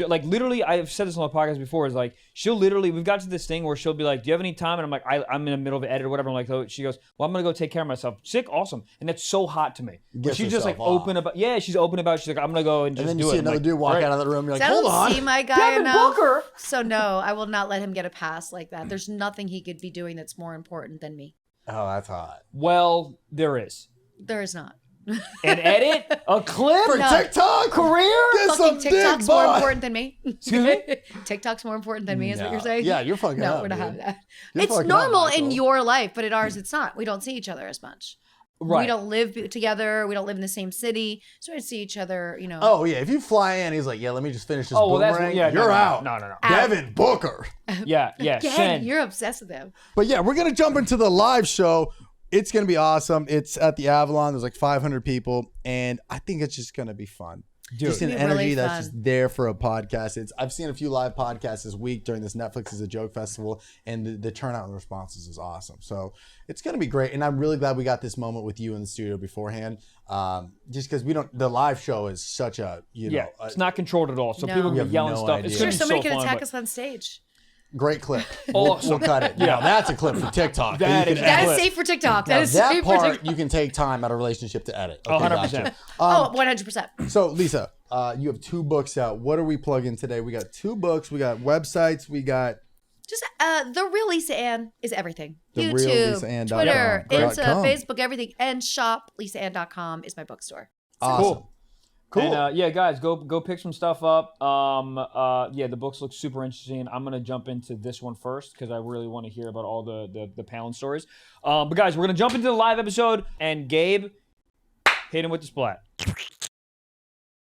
like literally, I've said this on the podcast before. Is like she'll literally, we've got to this thing where she'll be like, "Do you have any time?" And I'm like, "I'm in the middle of an edit or whatever." I'm like, oh, she goes, "Well, I'm gonna go take care of myself." Sick, awesome, and that's so hot to me. But she's just like open about. Yeah, she's open about. She's like, "I'm gonna go and just do it." And then you see another dude walk out of the room. You're like, "Hold on." I don't see my guy Devin enough. Booker. So no, I will not let him get a pass like that. There's nothing he could be doing that's more important than me. Oh, that's hot. Well, there is There is not. an edit, a clip, For TikTok career. Get some Fucking TikTok's dick, more boy. important than me. Excuse me? TikTok's more important than me, is what you're saying? Yeah, you're fucking No, up, we're not dude. having that. You're It's fucking normal up, in Michael. your life, but in ours, it's not. We don't see each other as much. Right. We don't live together. We don't live in the same city. So we see each other, you know. Oh yeah, if you fly in, he's like, "Yeah, let me just finish this Oh, well, that's boomerang." no, You're out. No. Devin Booker. Yeah. Again, Shen. you're obsessed with him. But yeah, we're gonna jump into the live show. It's gonna be awesome. It's at the Avalon. There's like 500 people, and I think it's just gonna be fun. Dude. Just an It's gonna be energy really that's fun. just there for a podcast. I've seen a few live podcasts this week during this Netflix is a Joke festival, and the turnout and responses is awesome. So it's gonna be great, and I'm really glad we got this moment with you in the studio beforehand. Just because the live show is such a It's not controlled at all, so No. people We can have be yelling no stuff. idea. It's Sure, gonna be somebody so can fun, attack but- us on stage. great clip. Awesome. We'll cut it. Yeah. Now, that's a clip for TikTok. That you is- can That edit. is safe for TikTok. Now, That is that safe for part TikTok. you can take time out of relationship to edit. Okay, 100%. gotcha. Oh, 100%. So, Lisa, you have 2 books out. What are we plugging today? We got 2 books. We got websites. We got Just The Real Lisa Ann is everything. TheRealLisaAnn.com. YouTube, Twitter, Insta, .com. Facebook, everything. And shop, lisaann.com is my bookstore. awesome. Cool. And yeah, guys, go pick some stuff up. Yeah, the books look super interesting. I'm gonna jump into this one first because I really want to hear about all the Palin stories. But guys, we're gonna jump into the live episode, and Gabe, hit him with the splat.